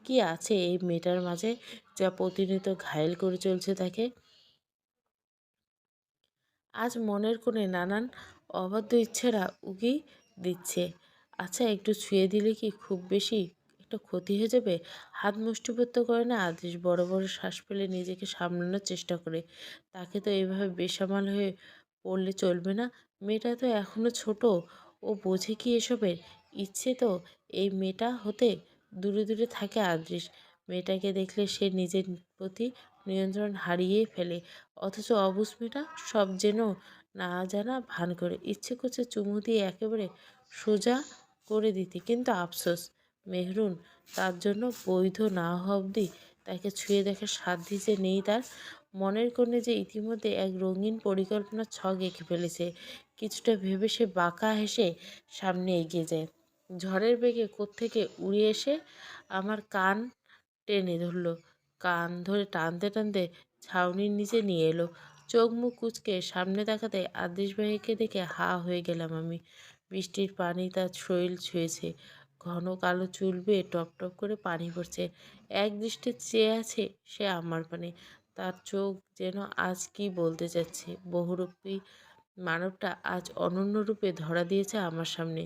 কি আছে এই মেয়েটার মাঝে যা প্রতিনিয়ত ঘায়েল করে চলছে তাকে? আজ মনের কোণে নানান অবাধ্য ইচ্ছেরা উকি দিচ্ছে। আচ্ছা, একটু ছুঁয়ে দিলে কি খুব বেশি একটা ক্ষতি হয়ে যাবে? হাত মুষ্টিবদ্ধ করে না আদেশ বড় বড় শ্বাস ফেলে নিজেকে সামলানোর চেষ্টা করে। তাকে তো এইভাবে বেসামাল হয়ে পড়লে চলবে না। মেয়েটা তো এখনো ছোট। ও বোঝে কি এসবের? ইচ্ছে তো এই মেয়েটা হতে দূরে দূরে থাকে আদৃশ। মেয়েটাকে দেখলে সে নিজের প্রতি নিয়ন্ত্রণ হারিয়ে ফেলে। অথচ অবুঝ মেয়েটা সব যেন না জানা ভান করে। ইচ্ছে করছে চুমু দিয়ে একেবারে সোজা করে দিতে, কিন্তু আফসোস মেহরুন তার জন্য বৈধ না হওয়া অবধি তাকে ছুঁয়ে দেখার সাধ্যই যে নেই তার। মনের কোণে যে ইতিমধ্যে এক রঙিন পরিকল্পনার ছক এঁকে ফেলেছে। কিছুটা ভেবে সে বাঁকা হেসে সামনে এগিয়ে যায়। ঝড়ের বেগে কোত্থেকে উড়ে এসে আমার কান টেনে ধরল। কান ধরে টানতে টানতে ছাউনির নিচে নিয়ে এলো। চোখ মুখ কুঁচকে সামনে তাকাতে আদেশ ভাইকে দেখে হা হয়ে গেলাম আমি। বৃষ্টির পানি তার শরীর ছুঁয়েছে। ঘন কালো চুল বেয়ে টপ টপ করে পানি পড়ছে। এক দৃষ্টে চেয়ে আছে সে আমার পানে। তার চোখ যেন আজ কি বলতে চাচ্ছে। বহুরূপী মানবটা আজ অনন্য রূপে ধরা দিয়েছে আমার সামনে।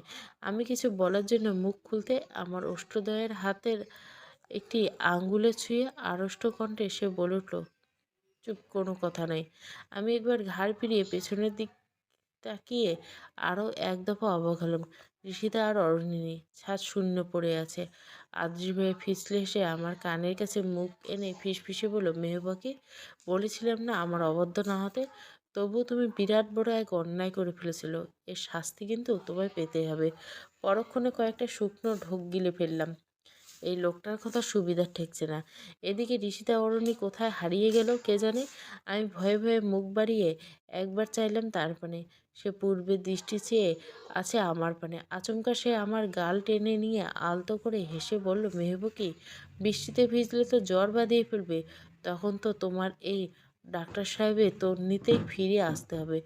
আমি কিছু বলার জন্য মুখ খুলতে আমার অষ্টদয়ের হাতের একটি আঙ্গুলে ছুঁয়ে আড়ষ্ট কণ্ঠে সে বলে উঠল, চুপ, কোনো কথা নাই। আমি একবার ঘাড় ফিরিয়ে পেছনের দিক তাকিয়ে আরও এক দফা অবাক হলাম। ঋষিতা আর অরণ্যিনী ছাদ শূন্য পড়ে আছে। আদৃশ ভাইয়া ফিসলে এসে আমার কানের কাছে মুখ এনে ফিসফিসে বলল, মেহবাকে বলেছিলাম না আমার অবাধ্য না হতে? তবুও তুমি বিরাট বড় এক অন্যায় করে ফেলেছিল। এর শাস্তি কিন্তু তোমায় পেতেই হবে। পরক্ষণে কয়েকটা শুকনো ঢোক গিলে ফেললাম। এই লোকটার কথা সুবিধার ঠেকছে না। এদিকে ঋষিতা অরণি কোথায় হারিয়ে গেল কে জানে। আমি ভয়ে ভয়ে মুখ বাড়িয়ে একবার চাইলাম তার পানে। সে পূর্বে দৃষ্টি চেয়ে আছে আমার পানে। আচমকা সে আমার গাল টেনে নিয়ে আলতো করে হেসে বলল, মেহবুকি বৃষ্টিতে ভিজলে তো জ্বর বাঁধিয়ে ফেলবে। তখন তো তোমার এই ডাক্তার সাহেবের তন্নিতেই ফিরে আসতে হবে।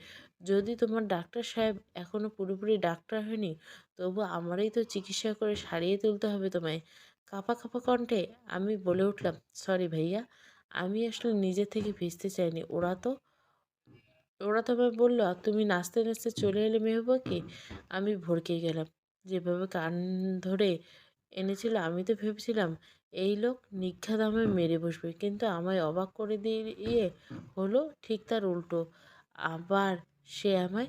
যদি তোমার ডাক্তার সাহেব এখনো পুরোপুরি ডাক্তার হয়নি, তবু আমারই তো চিকিৎসা করে সারিয়ে তুলতে হবে তোমায়। কাঁপা কাঁপা কণ্ঠে আমি বলে উঠলাম, সরি ভাইয়া, আমি আসলে নিজে থেকে ভিজতে চাইনি। ওরা তো আমায় বলল তুমি নাচতে নাচতে চলে এলে মেহবুবকে। আমি ভড়কে গেলাম। যেভাবে কান ধরে এনেছিল আমি তো ভেবেছিলাম এই লোক নির্ঘাত আমায় মেরে বসবে, কিন্তু আমায় অবাক করে দিয়ে হলো ঠিক তার উল্টো। আবার সে আমায়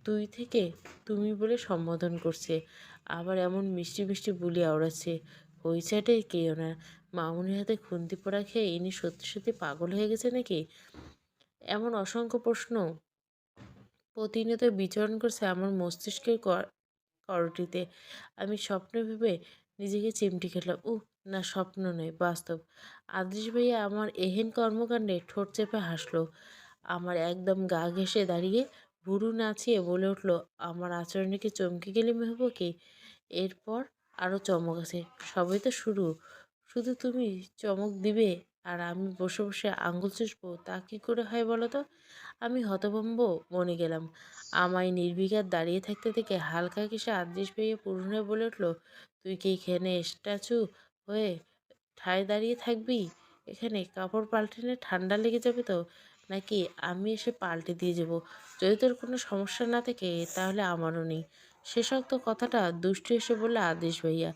তুই থেকে তুমি বলে সম্বোধন করছে, আবার এমন মিষ্টি মিষ্টি বুলি আওড়াচ্ছে। হইছেটে কে ওনার? মামুনির হাতে খুন্তি পোড়া খেয়ে ইনি সত্যি সত্যি পাগল হয়ে গেছে নাকি? এমন অসংখ্য প্রশ্ন প্রতিনিয়ত বিচরণ করছে আমার মস্তিষ্কের করটিতে। আমি স্বপ্ন ভেবে নিজেকে চিমটি খেলাম। না, স্বপ্ন নয়, বাস্তব। আদৃশ ভাইয়া আমার এহেন কর্মকাণ্ডে ঠোঁট চেপে হাসলো। আমার একদম গা ঘেঁষে দাঁড়িয়ে ভুরু নাচিয়ে বলে উঠল, আমার আচরণে কি চমকে গেলে মেহবুবকে? এরপর আরও চমক আছে। সবই তো শুরু। শুধু তুমি চমক দিবে আর আমি বসে বসে আঙুল চুষবো, তা কি করে হয় বলো তো? আমি হতভম্ব বনে গেলাম। আমায় নির্বিকার দাঁড়িয়ে থাকতে থেকে হালকা কেসে আদৃশ ভাইয়া পুনরায় বলে উঠল, তুই কি এখানে স্ট্যাচু হয়ে ঠায় দাঁড়িয়ে থাকবি? এখানে কাপড় পাল্টালে ঠান্ডা লেগে যাবে তো, নাকি আমি এসে পাল্টে দিয়ে যাব? যদি তোর কোনো সমস্যা না থাকে তাহলে আমারও নেই। শেষোক্ত কথাটা দুষ্টু এসে বললে আদেশ ভাইয়া।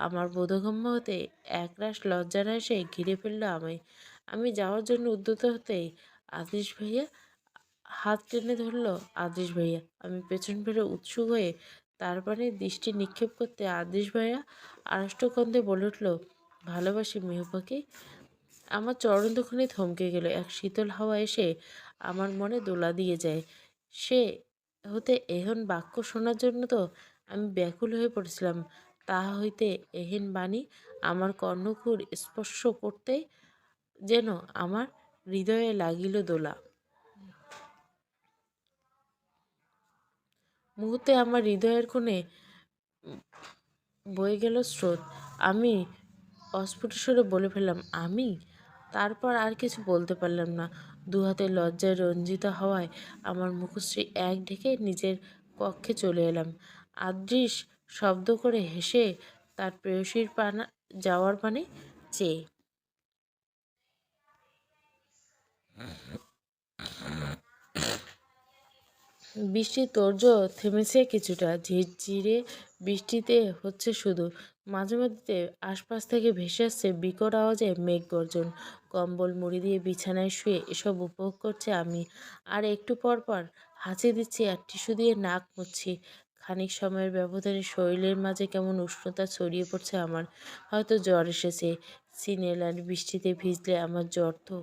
আমার বোধগম্য হতে একরাশ লজ্জার এসে ঘিরে ফেললো আমায়। আমি যাওয়ার জন্য উদ্যত হতেই আদেশ ভাইয়া হাত টেনে ধরলো। আদেশ ভাইয়া, আমি পেছন ফিরে উৎসুক হয়ে তারপরে দৃষ্টি নিক্ষেপ করতে আদেশ ভাইয়া আড়ষ্ট বলে উঠল, ভালোবাসি মেহবাকে। আমার চরণ দুখানি থমকে গেল। এক শীতল হাওয়া এসে আমার মনে দোলা দিয়ে যায়। সে হতে এহেন বাক্য শোনার জন্য তো আমি ব্যাকুল হয়ে পড়েছিলাম। তাহা হইতে এহেন বাণী আমার কর্ণকুর স্পর্শ করতে যেন আমার হৃদয়ে লাগিল দোলা। মুহূর্তে আমার হৃদয়ের কোণে বয়ে গেল স্রোত। আমি অস্ফুট স্বরে বলে ফেললাম, আমি? তারপর আর কিছু বলতে পারলাম না। দুহাতে লজ্জায় রঞ্জিত হওয়ায় আমার মুখশ্রী এক ঢেকে নিজের কক্ষে চলে এলাম। আদৃশ শব্দ করে হেসে তার প্রেয়সীর যাওয়ার পানে চেয়ে। বৃষ্টির তোড়জোড় থেমেছে কিছুটা। ঝিরঝিরে বৃষ্টিতে হচ্ছে শুধু। মাঝে মধ্যে আশপাশ থেকে ভেসে আসছে বিকট আওয়াজে মেঘ গর্জন। কম্বল মুড়ি দিয়ে বিছানায় শুয়ে এসব উপভোগ করছে আমি। আর একটু পর পর হাঁচি দিচ্ছি আর টিস্যু দিয়ে নাক মুছছি। খানিক সময়ের ব্যবধানে শরীরের মাঝে কেমন উষ্ণতা ছড়িয়ে পড়ছে আমার। হয়তো জ্বর এসেছে। সিনেলার বৃষ্টিতে ভিজলে আমার জ্বর তো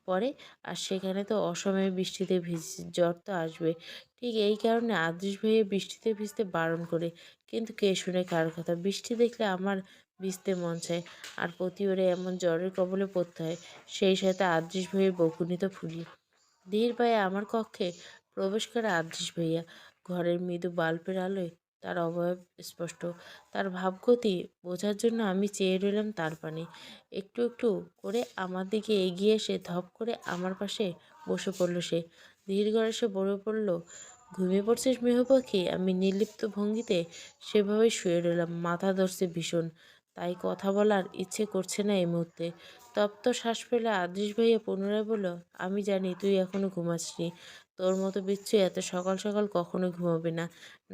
পড়ে, আর সেখানে তো অসময়ে বৃষ্টিতে জ্বর তো আসবে। ঠিক এই কারণে আদৃশ ভাইয়া বৃষ্টিতে ভিজতে বারণ করে। কিন্তু কে শুনে কার কথা? বৃষ্টি দেখলে আমার ভিজতে মন চায়, আর প্রতি ওরে এমন জ্বরের কবলে পড়তে হয়। সেই সাথে আদৃশ ভাইয়ের বকুনি তো ফুলি। ধীর পায়ে আমার কক্ষে প্রবেশ করে আদৃশ ভাইয়া। ঘরের মৃদু বাল্বের আলোয় তার অবয়ব স্পষ্ট। তার ভাবগতি বোঝার জন্য আমি চেয়ে রইলাম তার পানে। একটু একটু করে আমার দিকে এগিয়ে এসে ধপ করে আমার পাশে বসে পড়ল সে। ধীর গলায় সে বলে পড়ল, ঘুমিয়ে পড়ছিস মেহপাখি? আমি নির্লিপ্ত ভঙ্গিতে সেভাবেই শুয়ে রইলাম। মাথা ধরছে ভীষণ, তাই কথা বলার ইচ্ছে করছে না এই মুহূর্তে। তপ্ত শ্বাস ফেলে আদৃশ ভাইয়া পুনরায় বলল, আমি জানি তুই এখনো ঘুমাসনি। তোর মতো বিচ্ছু এত সকাল সকাল কখনো ঘুমাবে না।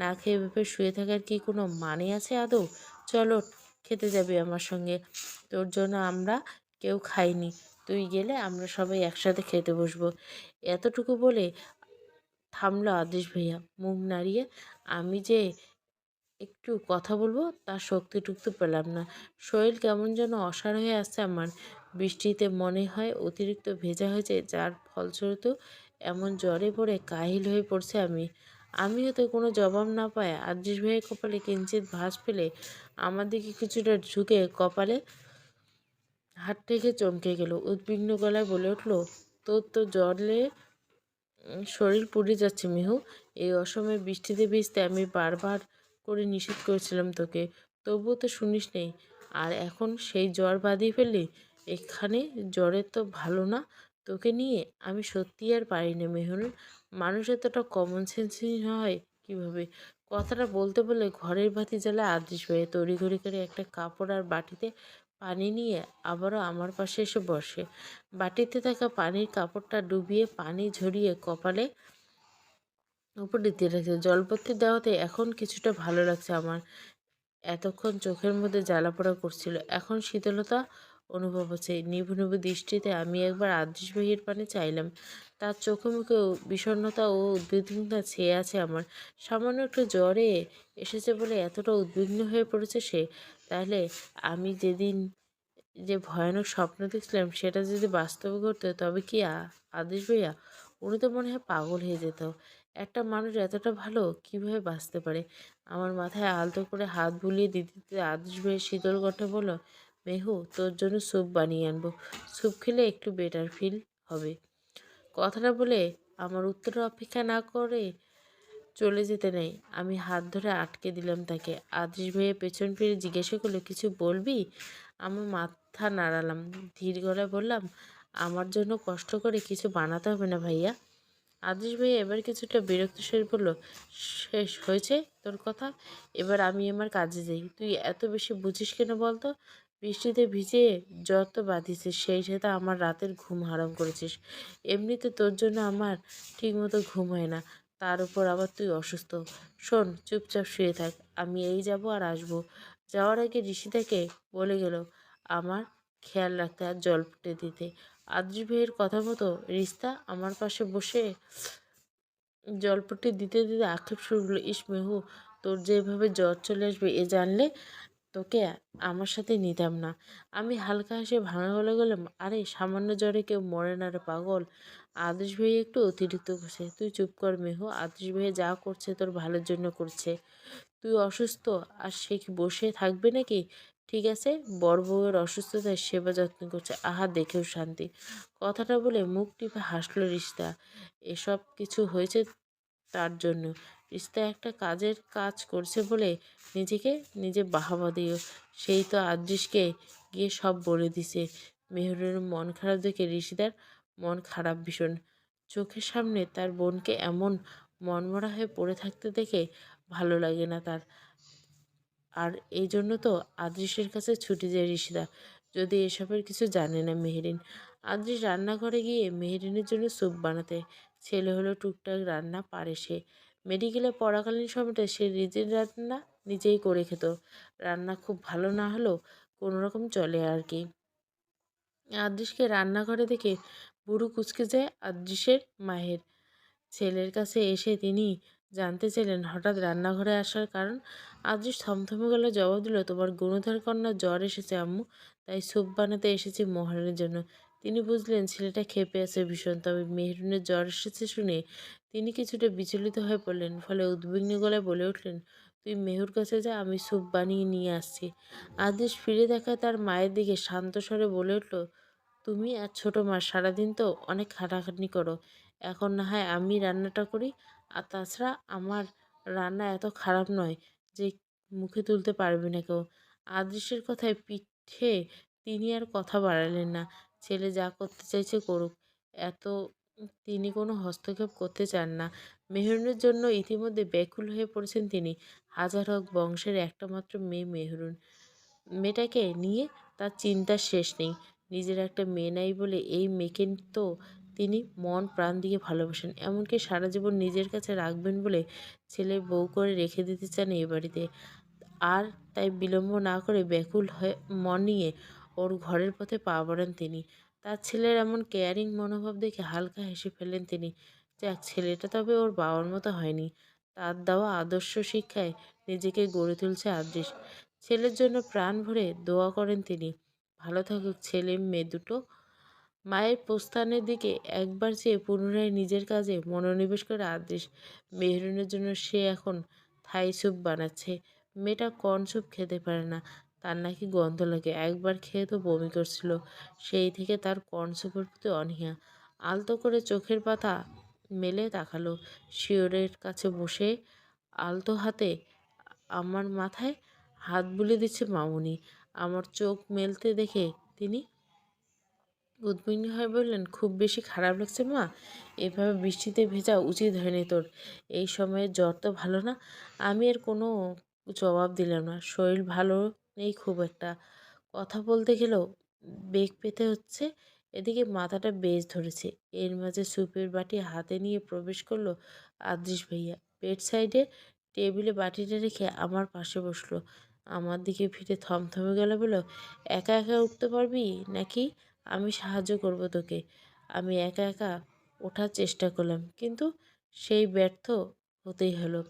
না খেয়ে ভেবে শুয়ে থাকার কি কোনো মানে আছে আদৌ? চলো, খেতে যাবি আমার সঙ্গে। তোর জন্য আমরা কেউ খাইনি। তুই গেলে আমরা সবাই একসাথে খেতে বসবো। এতটুকু বলে থামলো আদেশ ভাইয়া মুখ নাড়িয়ে। আমি যে একটু কথা বলবো তার শক্তি টুকতে পেলাম না। শরীর কেমন যেন অসাড় হয়ে আসছে আমার। বৃষ্টিতে মনে হয় অতিরিক্ত ভেজা হয়েছে, যার ফলস্বরূপ এমন জ্বরে পড়ে কাহিল হয়ে পড়ছে আমি। আমি হয়তো কোনো জবাব না পায় আদৃশ ভাইয়ের কপালে কিঞ্চিত ভাঁজ ফেলে আমার দিকে কিছুটা ঝুঁকে কপালে হাত থেকে চমকে গেল। উদ্বিগ্ন গলায় বলে উঠল, তোর তো জ্বরে শরীর পুড়ে যাচ্ছে মিহু। এই অসময়ে বৃষ্টিতে ভিজতে আমি বারবার করে নিষেধ করেছিলাম তোকে, তবুও তো শুনিস নেই। আর এখন সেই জ্বর বাঁধিয়ে ফেললি। এখানে জ্বরের তো ভালো না। তোকে নিয়ে আমি সত্যি আর পারি না মেহুল। মানুষ এতটা কমন সেন্সই হয় কিভাবে? কথাটা বলতে বলে ঘরের বাতি জ্বালা আদৃশ হয়ে তড়িঘড়ি করে একটা কাপড় আর বাটিতে পানি নিয়ে আবারও আমার পাশে এসে বসে। বাটিতে থাকা পানির কাপড়টা ডুবিয়ে পানি ঝরিয়ে কপালে উপর দিতে রাখছে। জলপথ্যি দেওয়াতে এখন কিছুটা ভালো লাগছে আমার। এতক্ষণ চোখের মধ্যে জ্বালাপোড়া করছিল, এখন শীতলতা অনুভব হচ্ছে। নিভু নিভু দৃষ্টিতে আমি একবার আদৃশ ভাইয়ের পানে চাইলাম। তার চোখে মুখে বিষণ্ণতা ও উদ্বিগ্নতা ছেয়ে আছে আমার। সামান্য একটু জ্বরে এসেছে বলে এতটা উদ্বিগ্ন হয়ে পড়েছে সে। তাহলে আমি যেদিন যে ভয়ানক স্বপ্ন দেখছিলাম সেটা যদি বাস্তবে ঘটতো, তবে কি আদেশ ভাইয়া? উনি তো মনে হয় পাগল হয়ে যেত। একটা মানুষ এতটা ভালো কিভাবে বাঁচতে পারে? আমার মাথায় আলতো করে হাত বুলিয়ে দিতে দিতে আদেশ ভাইয়ের শীতল কণ্ঠে বলল, মেহু, তোর জন্য স্যুপ বানিয়ে আনবো। স্যুপ খেলে একটু বেটার ফিল হবে। কথাটা বলে আমার উত্তরের অপেক্ষা না করে চলে যেতে নেই। আমি হাত ধরে আটকে দিলাম তাকে। আদৃশ ভাইয়া পেছন ফিরে জিজ্ঞাসা করলো, কিছু বলবি? আমার মাথা নাড়ালাম। ধীর গলায় বললাম, আমার জন্য কষ্ট করে কিছু বানাতে হবে না ভাইয়া। আদৃশ ভাইয়া এবার কিছুটা বিরক্ত স্বরে বলল, শেষ হয়েছে তোর কথা? এবার আমি আমার কাজে যাই। তুই এত বেশি বুঝিস কেন বলতো? বৃষ্টিতে ভিজে যত বাঁধিছিস, সেই সাথে আমার রাতের ঘুম হারাম করেছিস। এমনিতে তোর জন্য আমার ঠিকমতো ঘুম হয় না, তার উপর আবার তুই অসুস্থ। শোন, চুপচাপ শুয়ে থাক, আমি এই যাব আর আসবো। যাওয়ার আগে ঋষিতাকে বলে গেল আমার খেয়াল রাখতে আর জল ফুটে দিতে। আদৃশ ভাইয়ের কথা মতো রিস্তা আমার পাশে বসে জলপট্টি দিতে দিতে আক্ষেপ শুরু করলো, ইস মেহু, তোর যে এভাবে জ্বর চলে আসবে এ জানলে তোকে আমার সাথে নিতাম না। আমি হালকা হেসে ভাঙা গলে গেলাম, আরে সামান্য জ্বরে কেউ মরে না রে পাগল। আদেশ ভাই একটু অতিরিক্ত করছে। তুই চুপ কর মেহু, আদেশ ভাই যা করছে তোর ভালোর জন্য করছে। তুই অসুস্থ আর সে কি বসে থাকবে নাকি? ঠিক আছে, বড় বউয়ের অসুস্থতায় সেবা যত্ন করছে, আহা দেখেও শান্তি। কথাটা বলে মুখ টিপে হাসলো রিস্তা। এসব কিছু হয়েছে তার জন্য। রিস্তা একটা কাজের কাজ করছে বলে নিজেকে নিজে বাহাবা দিও। সেই তো আদৃশকে গিয়ে সব বলে দিছে। মেহুরের মন খারাপ দেখে ঋষিদার মন খারাপ ভীষণ। চোখের সামনে তার বোনকে এমন মনমরা হয়ে পড়ে থাকতে দেখে ভালো লাগে না তার। আর এই জন্য তো আদৃশের কাছে ছুটে যায় ঋষিদা, যদি এসবের কিছু জানে না মেহেরিন। আদৃশ রান্নাঘরে গিয়ে মেহেরিনের জন্য স্যুপ বানাতে। ছেলে হলো টুকটাক রান্না পারে সে। মেডিকেলে পড়াকালীন সময়টা সে নিজের রান্না নিজেই করে খেত। রান্না খুব ভালো না হলেও কোনো রকম চলে আর কি। আদৃশকে রান্নাঘরে দেখে বুড়ো কুঁচকে যায় আদৃশের মায়ের। ছেলের কাছে এসে তিনি জানতে চাইলেন হঠাৎ রান্নাঘরে আসার কারণ। আদৃশ থমথমে গলায় জবাব দিল, তোমার গুণধর কন্যা জ্বর এসেছে আম্মু, তাই স্যুপ বানাতে এসেছি মহারানের জন্য। তিনি বুঝলেন ছেলেটা ক্ষেপে আছে ভীষণ, তবে মেহরুনের জ্বর এসেছে শুনে তিনি কিছুটা বিচলিত হয়ে পড়লেন। ফলে উদ্বিগ্ন গলায় বলে উঠলেন, তুই মেহুর কাছে যা, আমি স্যুপ বানিয়ে নিয়ে আসছি। আদেশ ফিরে দেখায় তার মায়ের দিকে শান্ত স্বরে বলে উঠল, তুমি আর ছোট মা সারাদিন তো অনেক খাটাখাটনি করো, এখন না হয় আমি রান্নাটা করি। আর তাছাড়া আমার রান্না এত খারাপ নয় যে মুখে তুলতে পারবে না কেউ। আদৃশের কথায় পিঠে তিনি আর কথা বাড়ালেন না। ছেলে যা করতে চাইছে করুক, এত তিনি কোনো হস্তক্ষেপ করতে চান না। মেহরুনের জন্য ইতিমধ্যে ব্যাকুল হয়ে পড়েছেন তিনি। হাজার হোক বংশের একটা মাত্র মেয়ে মেহরুন, মেয়েটাকে নিয়ে তার চিন্তার শেষ নেই। নিজের একটা মেয়ে নাই বলে এই মেয়েকে তো তিনি মন প্রাণ দিয়ে ভালোবাসেন, এমনকি সারা জীবন নিজের কাছে রাখবেন বলে ছেলে বউ করে রেখে দিতে চান এই বাড়িতে। আর তাই বিলম্ব না করে ব্যাকুল হয়ে মন নিয়ে ওর ঘরের পথে পা বাড়ান তিনি। তার ছেলের এমন কেয়ারিং মনোভাব দেখে হালকা হেসে ফেলেন তিনি। যাক, ছেলেটা তবে ওর বাবার মতো হয়নি। তার দেওয়া আদর্শ শিক্ষায় নিজেকে গড়ে তুলছে আদৃশ। ছেলের জন্য প্রাণ ভরে দোয়া করেন তিনি। ভালো থাকুক ছেলে মেয়ে দুটো। মায়ের প্রস্থানের দিকে একবার চেয়ে পুনরায় নিজের কাজে মনোনিবেশ করে আদৃশ। মেহরুনের জন্য সে এখন থাই স্যুপ বানাচ্ছে। মেয়েটা কর্ন স্যুপ খেতে পারে না, তার নাকি গন্ধ লাগে। একবার খেয়ে তো বমি করছিল। সেই থেকে তার কর্ন স্যুপের প্রতি অনীহা। আলতো করে চোখের পাতা মেলে তাকালো। শিওরের কাছে বসে আলতো হাতে আমার মাথায় হাত বুলিয়ে দিচ্ছে মামুনি। আমার চোখ মেলতে দেখে তিনি উদ্বিগ্ন হয়ে বললেন, খুব বেশি খারাপ লাগছে মা? এভাবে বৃষ্টিতে ভেজা উচিত হয়নি তোর। এই সময়ে জ্বর তো ভালো না। আমি এর কোনো জবাব দিলাম না। শরীর ভালো নেই খুব একটা। কথা বলতে গেলেও বেগ পেতে হচ্ছে। এদিকে মাথাটা বেশ ধরেছে। এর মাঝে স্যুপের বাটি হাতে নিয়ে প্রবেশ করলো আদৃশ ভাইয়া। বেড সাইডে টেবিলে বাটিটা রেখে আমার পাশে বসলো। আমার দিকে ফিরে থমথমে গেল, বলল, একা একা উঠতে পারবি নাকি আমি সাহায্য করব তোকে? আমি একা একা ওঠার চেষ্টা করলাম, কিন্তু সেই ব্যর্থ হতেই হলো।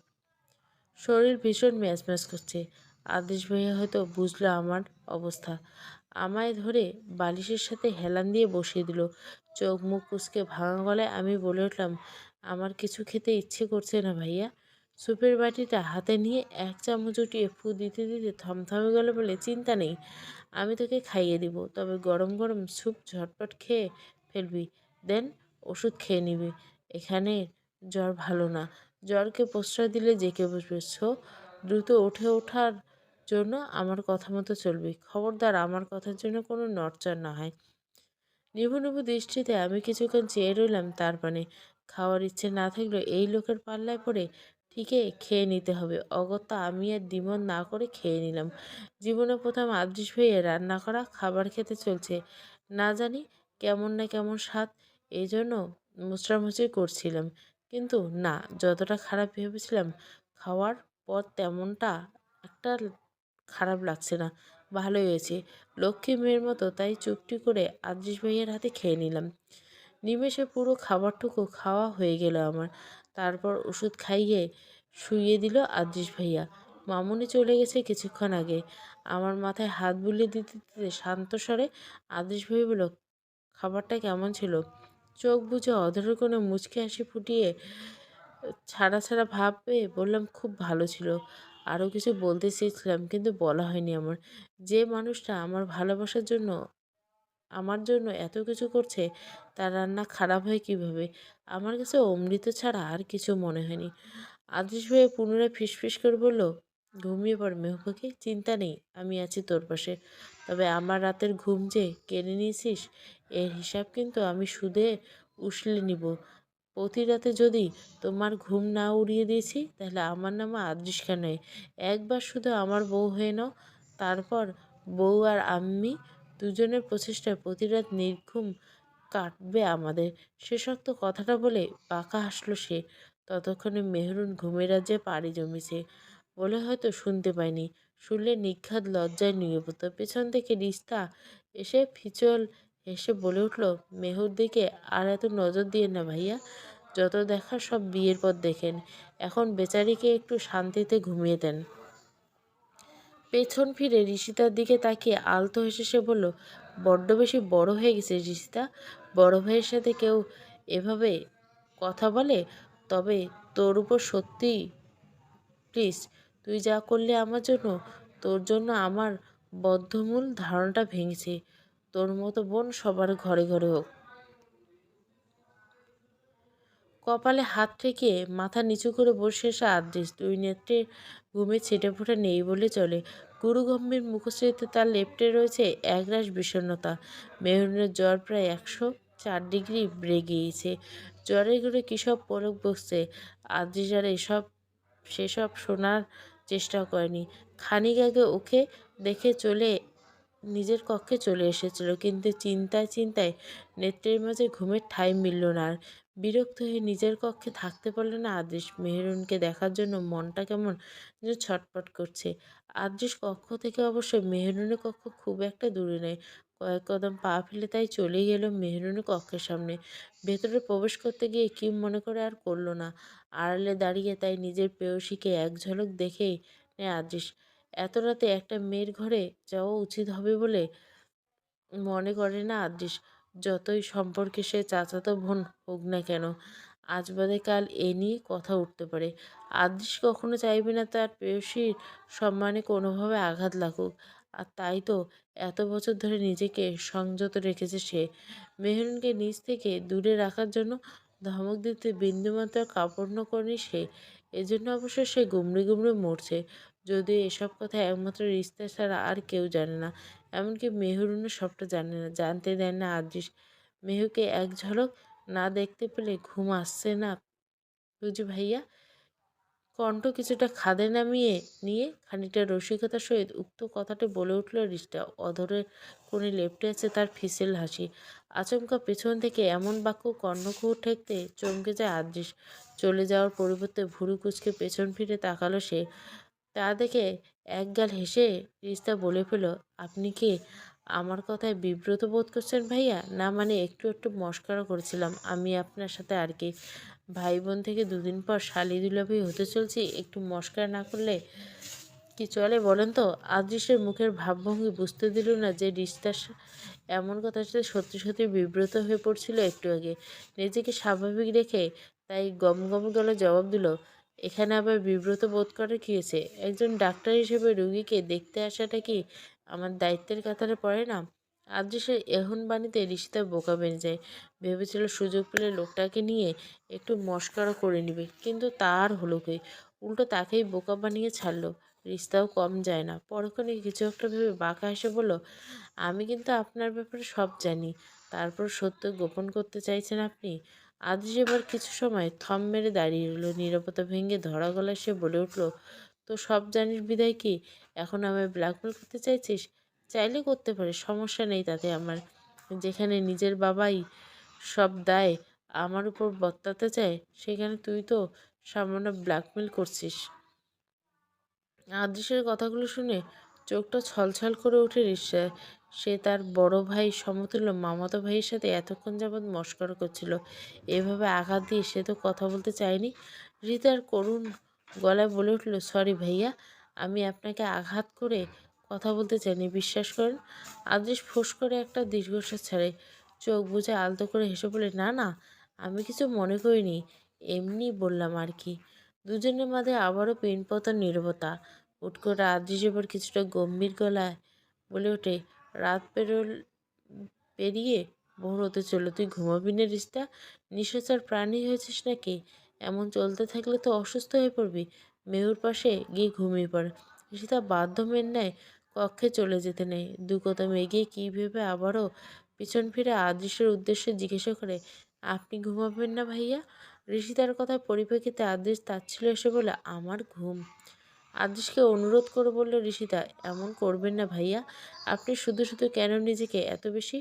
শরীর ভীষণ ম্যাজম্যাজ করছে। আদেশ ভাইয়া হয়তো বুঝলো আমার অবস্থা। আমায় ধরে বালিশের সাথে হেলান দিয়ে বসিয়ে দিল। চোখ মুখ কুঁচকে ভাঙা গলায় আমি বলে উঠলাম, আমার কিছু খেতে ইচ্ছে করছে না ভাইয়া। স্যুপের বাটিটা হাতে নিয়ে এক চামচ উঠিয়ে ফু দিতে দিতে থমথমে গেল বলে, চিন্তা নেই, আমি তোকে খাইয়ে দিব। তবে গরম গরম স্যুপ ঝটপট খেয়ে ফেলবি, দেন ওষুধ খেয়ে নিবি। এখানে জ্বর ভালো না। জ্বরকে প্রশ্রয় দিলে জেঁকে বসবে। সো দ্রুত উঠে ওঠার জন্য আমার কথা মতো চলবি। খবরদার আমার কথার জন্য কোনো নড়চড় না হয়। নিভু নিভু দৃষ্টিতে আমি কিছুক্ষণ চেয়ে রইলাম তার পানে। খাওয়ার ইচ্ছে না থাকলেও এই লোকের পাল্লায় পড়ে ঠিকই খেয়ে নিতে হবে। অগত্যা আমি আর দ্বিমত না করে খেয়ে নিলাম। জীবনে প্রথম আদৃশ ভাইয়ের রান্না করা খাবার খেতে চলছে। না জানি কেমন না কেমন স্বাদ। এই জন্য মুচড়ামুচড়ি করছিলাম। কিন্তু না, যতটা খারাপ ভেবেছিলাম খাওয়ার পর তেমনটা একটা খারাপ লাগছে না। ভালোই হয়েছে। লক্ষ্মী মেয়ের মতো তাই চুপটি করে আদৃশ ভাইয়ের হাতে খেয়ে নিলাম। নিমেষে পুরো খাবারটুকু খাওয়া হয়ে গেল আমার। তারপর ওষুধ খাইয়ে শুইয়ে দিল আদৃশ ভাইয়া। মামুনি চলে গেছে কিছুক্ষণ আগে। আমার মাথায় হাত বুলিয়ে দিতে দিতে শান্ত স্বরে আদৃশ ভাই বলল, খাবারটা কেমন ছিল? চোখ বুজে অধরের কোনো মুচকি হাসি ফুটিয়ে ছাড়া ছাড়া ভাব পেয়ে বললাম, খুব ভালো ছিল। আরও কিছু বলতে চেয়েছিলাম, কিন্তু বলা হয়নি আমার। যে মানুষটা আমার জন্য এত কিছু করছে, তার রান্না খারাপ হয় কিভাবে? আমার কাছে অমৃত ছাড়া আর কিছু মনে হয়নি। আদেশ হয়ে পুনরায় ফিসফিস করে বলল, ঘুমিয়ে পড় মেহু পাখি, চিন্তা নেই, আমি আছি তোর পাশে। তবে আমার রাতের ঘুম যে কেড়ে নিয়েছিস, এর হিসাব কিন্তু আমি সুদে উসলে নিব। প্রতি রাতে যদি তোমার ঘুম না উড়িয়ে দিয়েছি, তাহলে আমার নাম আদৃশকা নয়। একবার শুধু আমার বউ হয়ে নাও, তারপর বউ আর আমি দুজনের প্রচেষ্টায় প্রতি রাত নির্ঘুম কাটবে আমাদের। শেষোক্ত কথাটা বলে বাঁকা হাসল সে। ততক্ষণে মেহরুন ঘুমের রাজ্যে পাড়ি জমিছে বলে হয়তো শুনতে পায়নি। শুনলে নিঘাত লজ্জায় নুয়ে পড়ত। পেছন থেকে রিস্তা এসে ফিচল হেসে বলে উঠল, মেহুর দিকে আর এত নজর দিয়ে না ভাইয়া। যত দেখার সব বিয়ের পর দেখেন। এখন বেচারিকে একটু শান্তিতে ঘুমিয়ে দেন। পেছন ফিরে ঋষিতার দিকে তাকিয়ে আলতো হেসে সে বলল, বড্ড বেশি বড় হয়ে গেছে ঋষিতা। বড় ভাইয়ের সাথে কেউ এভাবে কথা বলে? তবে তোর উপর সত্যি প্লিজ, তুই যা করলে আমার জন্য, তোর জন্য আমার বদ্ধমূল ধারণাটা ভেঙেছে। তোর মতো বোন সবার ঘরে ঘরে হোক। কপালে হাত ঠেকিয়ে মাথা নিচু করে বসে আসা আদেশ দুই নেত্রে ঘুমে ছেটে ফোটা নেই বলে চলে। গুরুগম্ভীর মুখশ্রীতে তার লেপ্টে রয়েছে একরাশ বিষণ্ণতা। মেহরুনের জ্বর প্রায় 104 ডিগ্রি বেড়ে গিয়েছে। জ্বরের ঘরে কী সব পলক বসছে। আদ্রিস আর সেসব শোনার চেষ্টা করেনি। খানিক আগে ওকে দেখে নিজের কক্ষে চলে এসেছিল, কিন্তু চিন্তায় চিন্তায় নেত্রের মাঝে ঘুমের ঠাঁই মিলল না আর। বিরক্ত হয়ে নিজের কক্ষে থাকতে পারল না আদৃশ। মেহেরুনকে দেখার জন্য মনটা কেমন যেন ছটফট করছে। আদৃশ কক্ষ থেকে অবশ্য মেহেরুনের কক্ষ খুব একটা দূরে নেই। কয়েক কদম পা ফেলে তাই চলেই গেল মেহরুনের কক্ষের সামনে। ভেতরে প্রবেশ করতে গিয়ে কি মনে করে আর করল না। আড়ালে দাঁড়িয়ে তাই নিজের প্রেয়সীকে এক ঝলক দেখেই নেয় আদৃশ। এত রাতে একটা মেয়ের ঘরে যাওয়া উচিত হবে বলে মনে করে না আদৃশ। যতই সম্পর্কে সে চাচাতো বোন হোক না কেন, আজ বাদে কাল এ নিয়ে কথা উঠতে পারে। আদৃশ কখনো চাইবে না তার প্রেয়সীর সম্মানে কোনোভাবে আঘাত লাগুক। আর তাই তো এত বছর ধরে নিজেকে সংযত রেখেছে সে। মেহরুনকে নিজ থেকে দূরে রাখার জন্য ধমক দিতে বিন্দুমাত্র কার্পণ্য করেনি সে। এজন্য অবশ্য সে গুমড়ে গুমড়ে মরছে। যদিও এসব কথা একমাত্র রিস্তা ছাড়া আর কেউ জানে না। এমনকি মেহরুনও সবটা জানে না, জানতে দেন না আদৃশ। মেহুকে এক ঝলক না দেখতে পেলে ঘুম আসছে না বুঝি ভাইয়া? কণ্ঠ কিছুটা খাদে নামিয়ে নিয়ে খানিকটা রসিকতার সহিত উক্ত কথাটা বলে উঠল রিস্টা। অধরের কোণে লেপ্টে আছে তার ফিসেল হাসি। আচমকা পেছন থেকে এমন বাক্য কর্ণকুহর ঠেকতে চমকে যায় আদৃশ। চলে যাওয়ার পরিবর্তে ভুরু কুঁচকে পেছন ফিরে তাকালো সে। তা দেখে একগাল হেসে রিস্তা বলে ফেলল, আপনি কি আমার কথায় বিব্রত বোধ করছেন ভাইয়া? না মানে একটু একটু মস্করা করেছিলাম আমি আপনার সাথে আর কি। ভাই বোন থেকে দুদিন পর শালি দুলাভাই হতে চলছি, একটু মস্করা না করলে কি চলে বলেন তো? আদৃশের মুখের ভাবভঙ্গি বুঝতে দিল না যে রিস্তা এমন কথাটাতে সত্যি সত্যি বিব্রত হয়ে পড়ছিল একটু আগে। নিজেকে স্বাভাবিক রেখে তাই গম গম গলে জবাব দিল, এখানে আবার বিব্রত বোধ করার কী আছে? একজন ডাক্তার হিসেবে রুগীকে দেখতে আসাটা কি আমার দায়িত্বের কাতারে পড়ে না? আদৃশের এহন বাণীতে রিশিতা বোকা বেরিয়ে যায়। ভেবেছিল সুযোগ পেলে লোকটাকে নিয়ে একটু মস্করা করে নিবে, কিন্তু তা আর হলো কই। উল্টো তাকেই বোকা বানিয়ে ছাড়লো। রিস্তাও কম যায় না। পরক্ষণে কিছু একটা ভেবে বাঁকা হেসে বলল, আমি কিন্তু আপনার ব্যাপারে সব জানি। তারপর সত্য গোপন করতে চাইছেন আপনি? আদৃশ এবার কিছু সময় থম মেরে দাঁড়িয়ে রইল। নীরবতা ভেঙে ধরা গলায় সে বলে উঠল, তো সব জানিস বিদায় কি এখন আমায় ব্ল্যাকমেল করতে চাইছিস? চাইলে করতে পারিস, সমস্যা নেই তাতে আমার। যেখানে নিজের বাবাই সব দায় আমার উপর বর্তাতে চায়, সেখানে তুই তো সামান্য ব্ল্যাকমেল করছিস। আদৃশের কথাগুলো শুনে চোখটা ছলছল করে ওঠে রিস্তার। সে তার বড় ভাই সমতুল্য মামাতো ভাইয়ের সাথে এতক্ষণ যাবৎ মশকরা করছিল। এভাবে আঘাত দিয়ে সে তো কথা বলতে চায়নি। রিতার করুণ গলায় বলে উঠল, সরি ভাইয়া, আমি আপনাকে আঘাত করে কথা বলতে চাইনি, বিশ্বাস করেন। আদৃশ ফোঁস করে একটা দীর্ঘশ্বাস ছাড়ে। চোখ বুজে আলতো করে হেসে বলে, না না, আমি কিছু মনে করিনি, এমনি বললাম আর কি। দুজনের মাঝে আবারও পিনপতন নীরবতা। হুট করে আদৃশ এবার কিছুটা গম্ভীর গলায় বলে ওঠে, রাত পেরিয়ে ভোর হতে চলল, তুই ঘুমাবি না রিস্তা? নিশাচর প্রাণী হয়েছিস নাকি? এমন চলতে থাকলে তো অসুস্থ হয়ে পড়বি। মেহুর পাশে গিয়ে ঘুমিয়ে পড়। রিতা বাধ্য মেয়ের ন্যায় কক্ষে চলে যেতে নেই। দু কদম এগিয়ে কী ভেবে আবারও পিছন ফিরে আদৃশের উদ্দেশ্যে জিজ্ঞাসা করে, আপনি ঘুমাবেন না ভাইয়া? ঋষিতার কথার পরিপ্রেক্ষিতে আদৃশ তাচ্ছিল এসে বলে, আমার ঘুম। আদৃশকে অনুরোধ করে বলল ঋষিতা, এমন করবেন না ভাইয়া। আপনি শুধু শুধু কেন নিজেকে এত বেশি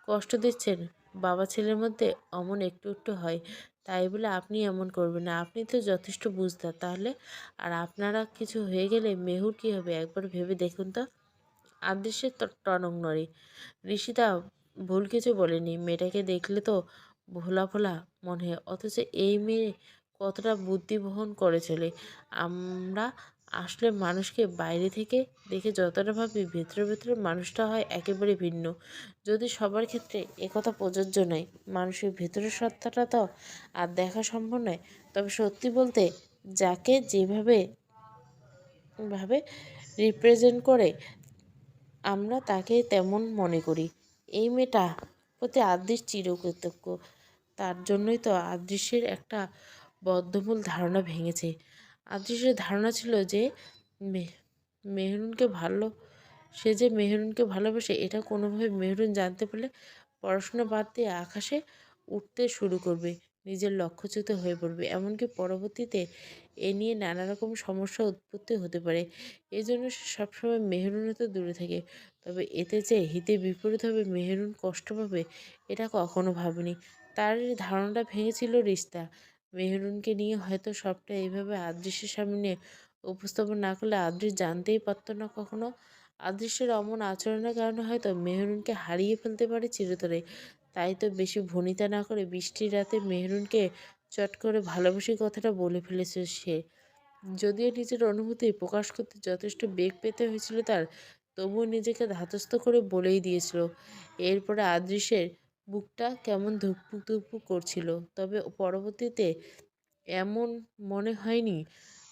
কষ্ট দিচ্ছেন? বাবা ছেলের মধ্যে অমন একটু একটু হয়, তাই বলে আপনি এমন করবেন না। আপনি তো যথেষ্ট বুঝদার তাহলে। আর আপনারা কিছু হয়ে গেলে মেহুর কী হবে একবার ভেবে দেখুন তো। আদৃশ্যের টনক নড়ে। ঋষিতা ভুল কিছু বলেনি। মেয়েটাকে দেখলে তো ভোলা ভোলা মনে হয়, অথচ এই মেয়ে কতটা বুদ্ধি বহন করে চলে। আমরা আসলে মানুষকে বাইরে থেকে দেখে যতটা ভাবি, ভেতরে ভেতরে মানুষটা হয় একেবারে ভিন্ন। যদি সবার ক্ষেত্রে একথা প্রযোজ্য নয়, মানুষের ভেতরের সত্তাটা তো আর দেখা সম্ভব নয়। তবে সত্যি বলতে, যাকে যেভাবে ভাবে রিপ্রেজেন্ট করে আমরা তাকে তেমন মনে করি। এই মেয়েটা প্রতি আদৃশ চিরকৃতজ্ঞ। তার জন্যই তো আদৃশের একটা বদ্ধমূল ধারণা ভেঙেছে। আদৃশের ধারণা ছিল যে মে- মেহরুনকে ভালো সে যে মেহরুনকে ভালোবাসে, এটা কোনোভাবে মেহরুন জানতে পারলে পড়াশোনা বাদ দিয়ে আকাশে উঠতে শুরু করবে, নিজের লক্ষ্যচ্যুত হয়ে পড়বে। এমনকি পরবর্তীতে এ নিয়ে নানা রকম সমস্যা উৎপত্তি হতে পারে। এই জন্য সে সবসময় মেহরুন হতে দূরে থাকে। তবে এতে যে হিতে বিপরীত হবে, মেহরুন কষ্ট পাবে, এটা কখনো ভাবেনি। তার এই ধারণাটা ভেঙেছিল রিস্তা। মেহরুনকে নিয়ে হয়তো সবটা এইভাবে আদৃশের সামনে উপস্থাপন না করলে আদৃশ জানতেই পারতো না কখনো আদৃশ্যের অমন আচরণের কারণে হয়তো মেহরুনকে হারিয়ে ফেলতে পারে চিরতরে। তাই তো বেশি ভনিতা না করে বৃষ্টির রাতে মেহরুনকে চট করে ভালোবাসি কথাটা বলে ফেলেছে সে। যদিও নিজের অনুভূতি প্রকাশ করতে যথেষ্ট বেগ পেতে হয়েছিল তার, তবুও নিজেকে ধাতস্থ করে বলেই দিয়েছিল। এরপরে আদৃশ্যের বুকটা কেমন ধুকপুক ধুকপুক করছিল, তবে পরবর্তীতে এমন মনে হয়নি।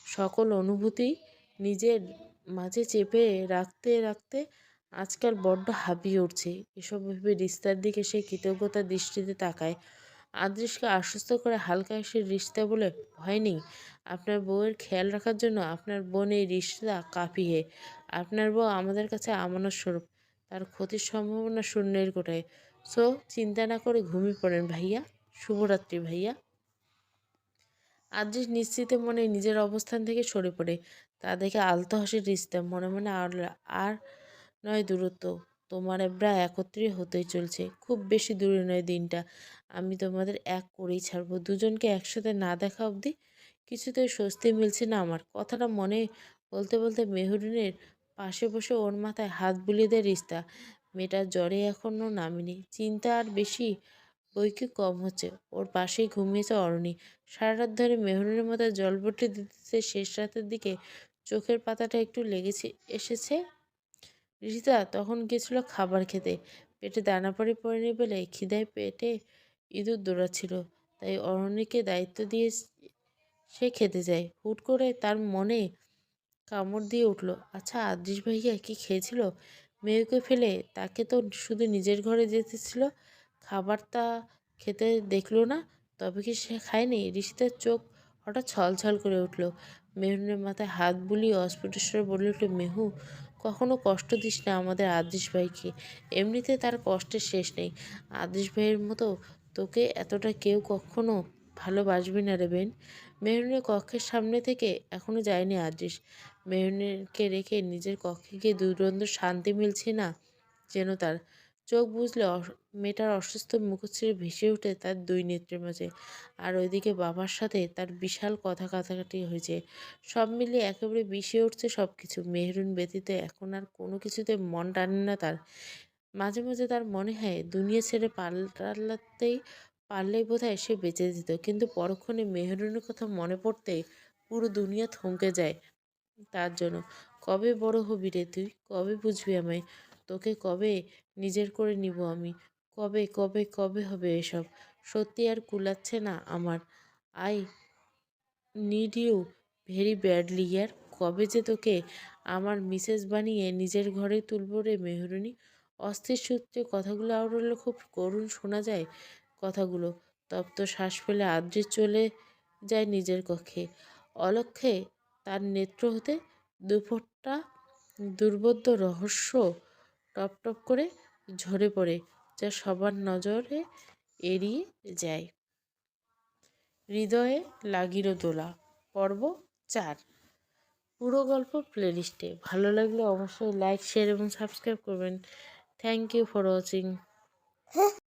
সকল অনুভূতি নিজের মাঝে চেপে রাখতে রাখতে আজকাল বড্ড হাঁপিয়ে উঠছে। এসব ভেবে রিস্তার দিকে সে কৃতজ্ঞতার দৃষ্টিতে তাকায়। আদৃশকে আশ্বস্ত করে হালকা হেসে রিস্তা বলে, ভয় নেই, আপনার বউয়ের খেয়াল রাখার জন্য আপনার বোন এই রিস্তা কাঁপিয়ে। আপনার বউ আমাদের কাছে আমানত স্বরূপ, তার ক্ষতির সম্ভাবনা শূন্যের কোটায়। সো চিন্তা না করে ঘুমিয়ে পড়েন ভাইয়া। শুভরাত্রি ভাইয়া। আদৃশ নিশ্চিত মনে নিজের অবস্থান থেকে সরে পড়ে। তা দেখে আলতো হাসে রিস্তা, মনে মনে আর নয় দূরত্ব, তোমার এব্রা একত্রে হতেই চলছে। খুব বেশি দূরে নয় দিনটা, আমি তোমাদের এক করেই ছাড়বো। দুজনকে একসাথে না দেখা অবধি কিছুতেই স্বস্তি মিলছে না আমার। কথাটা মনে বলতে বলতে মেহরুনের পাশে বসে ওর মাথায় হাত বুলিয়ে দেয় রিস্তা। মেয়েটার জ্বরে এখনও নামেনি, চিন্তা আর বেশি বইকি কম হচ্ছে। ওর পাশেই ঘুমিয়েছে অরণি। সারা রাত ধরে মেহরুনের মাথায় জলপট্টি দিতে শেষ রাতের দিকে চোখের পাতাটা একটু লেগেছে এসেছে। রিতা তখন গেছিল খাবার খেতে, পেটে দানা পানি পড়েনি বলে খিদায় পেটে ইঁদুর দৌড়াচ্ছিল। তাই অরণিকে দায়িত্ব দিয়ে সে খেতে যায়। হুট করে তার মনে কামড় দিয়ে উঠল, আচ্ছা আদৃশ ভাইয়া কি খেয়েছিল? মেয়েকে ফেলে তাকে তো শুধু নিজের ঘরে যেতেছিল, খাবারটা খেতে দেখলো না, তবে কি সে খায়নি? ঋষিতার চোখ হঠাৎ ছলছল করে উঠল। মেহরুনের মাথায় হাত বুলিয়ে অস্ফুট স্বরে বলে উঠল, মেহু, কখনো কষ্ট দিস না আমাদের আদৃশ ভাইকে, এমনিতে তার কষ্টের শেষ নেই। আদৃশ ভাইয়ের মতো তোকে এতটা কেউ কখনো ভালোবাসবি না রে বেন। মেহরুনের কক্ষের সামনে থেকে এখনো যায়নি আদৃশ। মেহরুনকে রেখে নিজের কক্ষে গিয়ে দুরন্ত শান্তি মিলছে না যেন তার। চোখ বুঝলে মেয়েটার অসুস্থ মুখশ্রী ভেসে ওঠে তার দুই নেত্রের মাঝে। আর ওইদিকে বাবার সাথে তার বিশাল কথা কাটাকাটি হয়েছে। সব মিলিয়ে একেবারে বিষে উঠছে সব কিছু। মেহরুন ব্যতীত এখন আর কোনো কিছুতে মন টানে না তার। মাঝে মাঝে তার মনে হয় দুনিয়া ছেড়ে পাল্টাতেই পারলেই বোধহয় সে বেঁচে যেত, কিন্তু পরক্ষণে মেহরুনের কথা মনে পড়তে পুরো দুনিয়া থমকে যায় তার জন্য। কবে বড় হবি রে তুই? কবে বুঝবি আমায়? তোকে কবে নিজের করে নিব আমি? কবে কবে কবে হবে এসব? সত্যি আর কুলাচ্ছে না আমার। I need you very badly ইয়ার। কবে যে তোকে আমার মিসেস বানিয়ে নিজের ঘরে তুলব রে মেহরুনি। অস্থির সূত্রে কথাগুলো আওড়ালে খুব করুণ শোনা যায় কথাগুলো। তপ্ত শ্বাস ফেলে আদ্রিস চলে যায় নিজের কক্ষে। অলক্ষ্যে তার নেত্র হতে দুফোঁটা দুর্বোধ্য রহস্য টপ টপ করে ঝরে পড়ে, যা সবার নজরে এড়িয়ে যায়। হৃদয়ে লাগিল দোলা, পর্ব 4। পুরো গল্প প্লেলিস্টে। ভালো লাগলে অবশ্যই লাইক, শেয়ার এবং সাবস্ক্রাইব করবেন। Thank you for watching.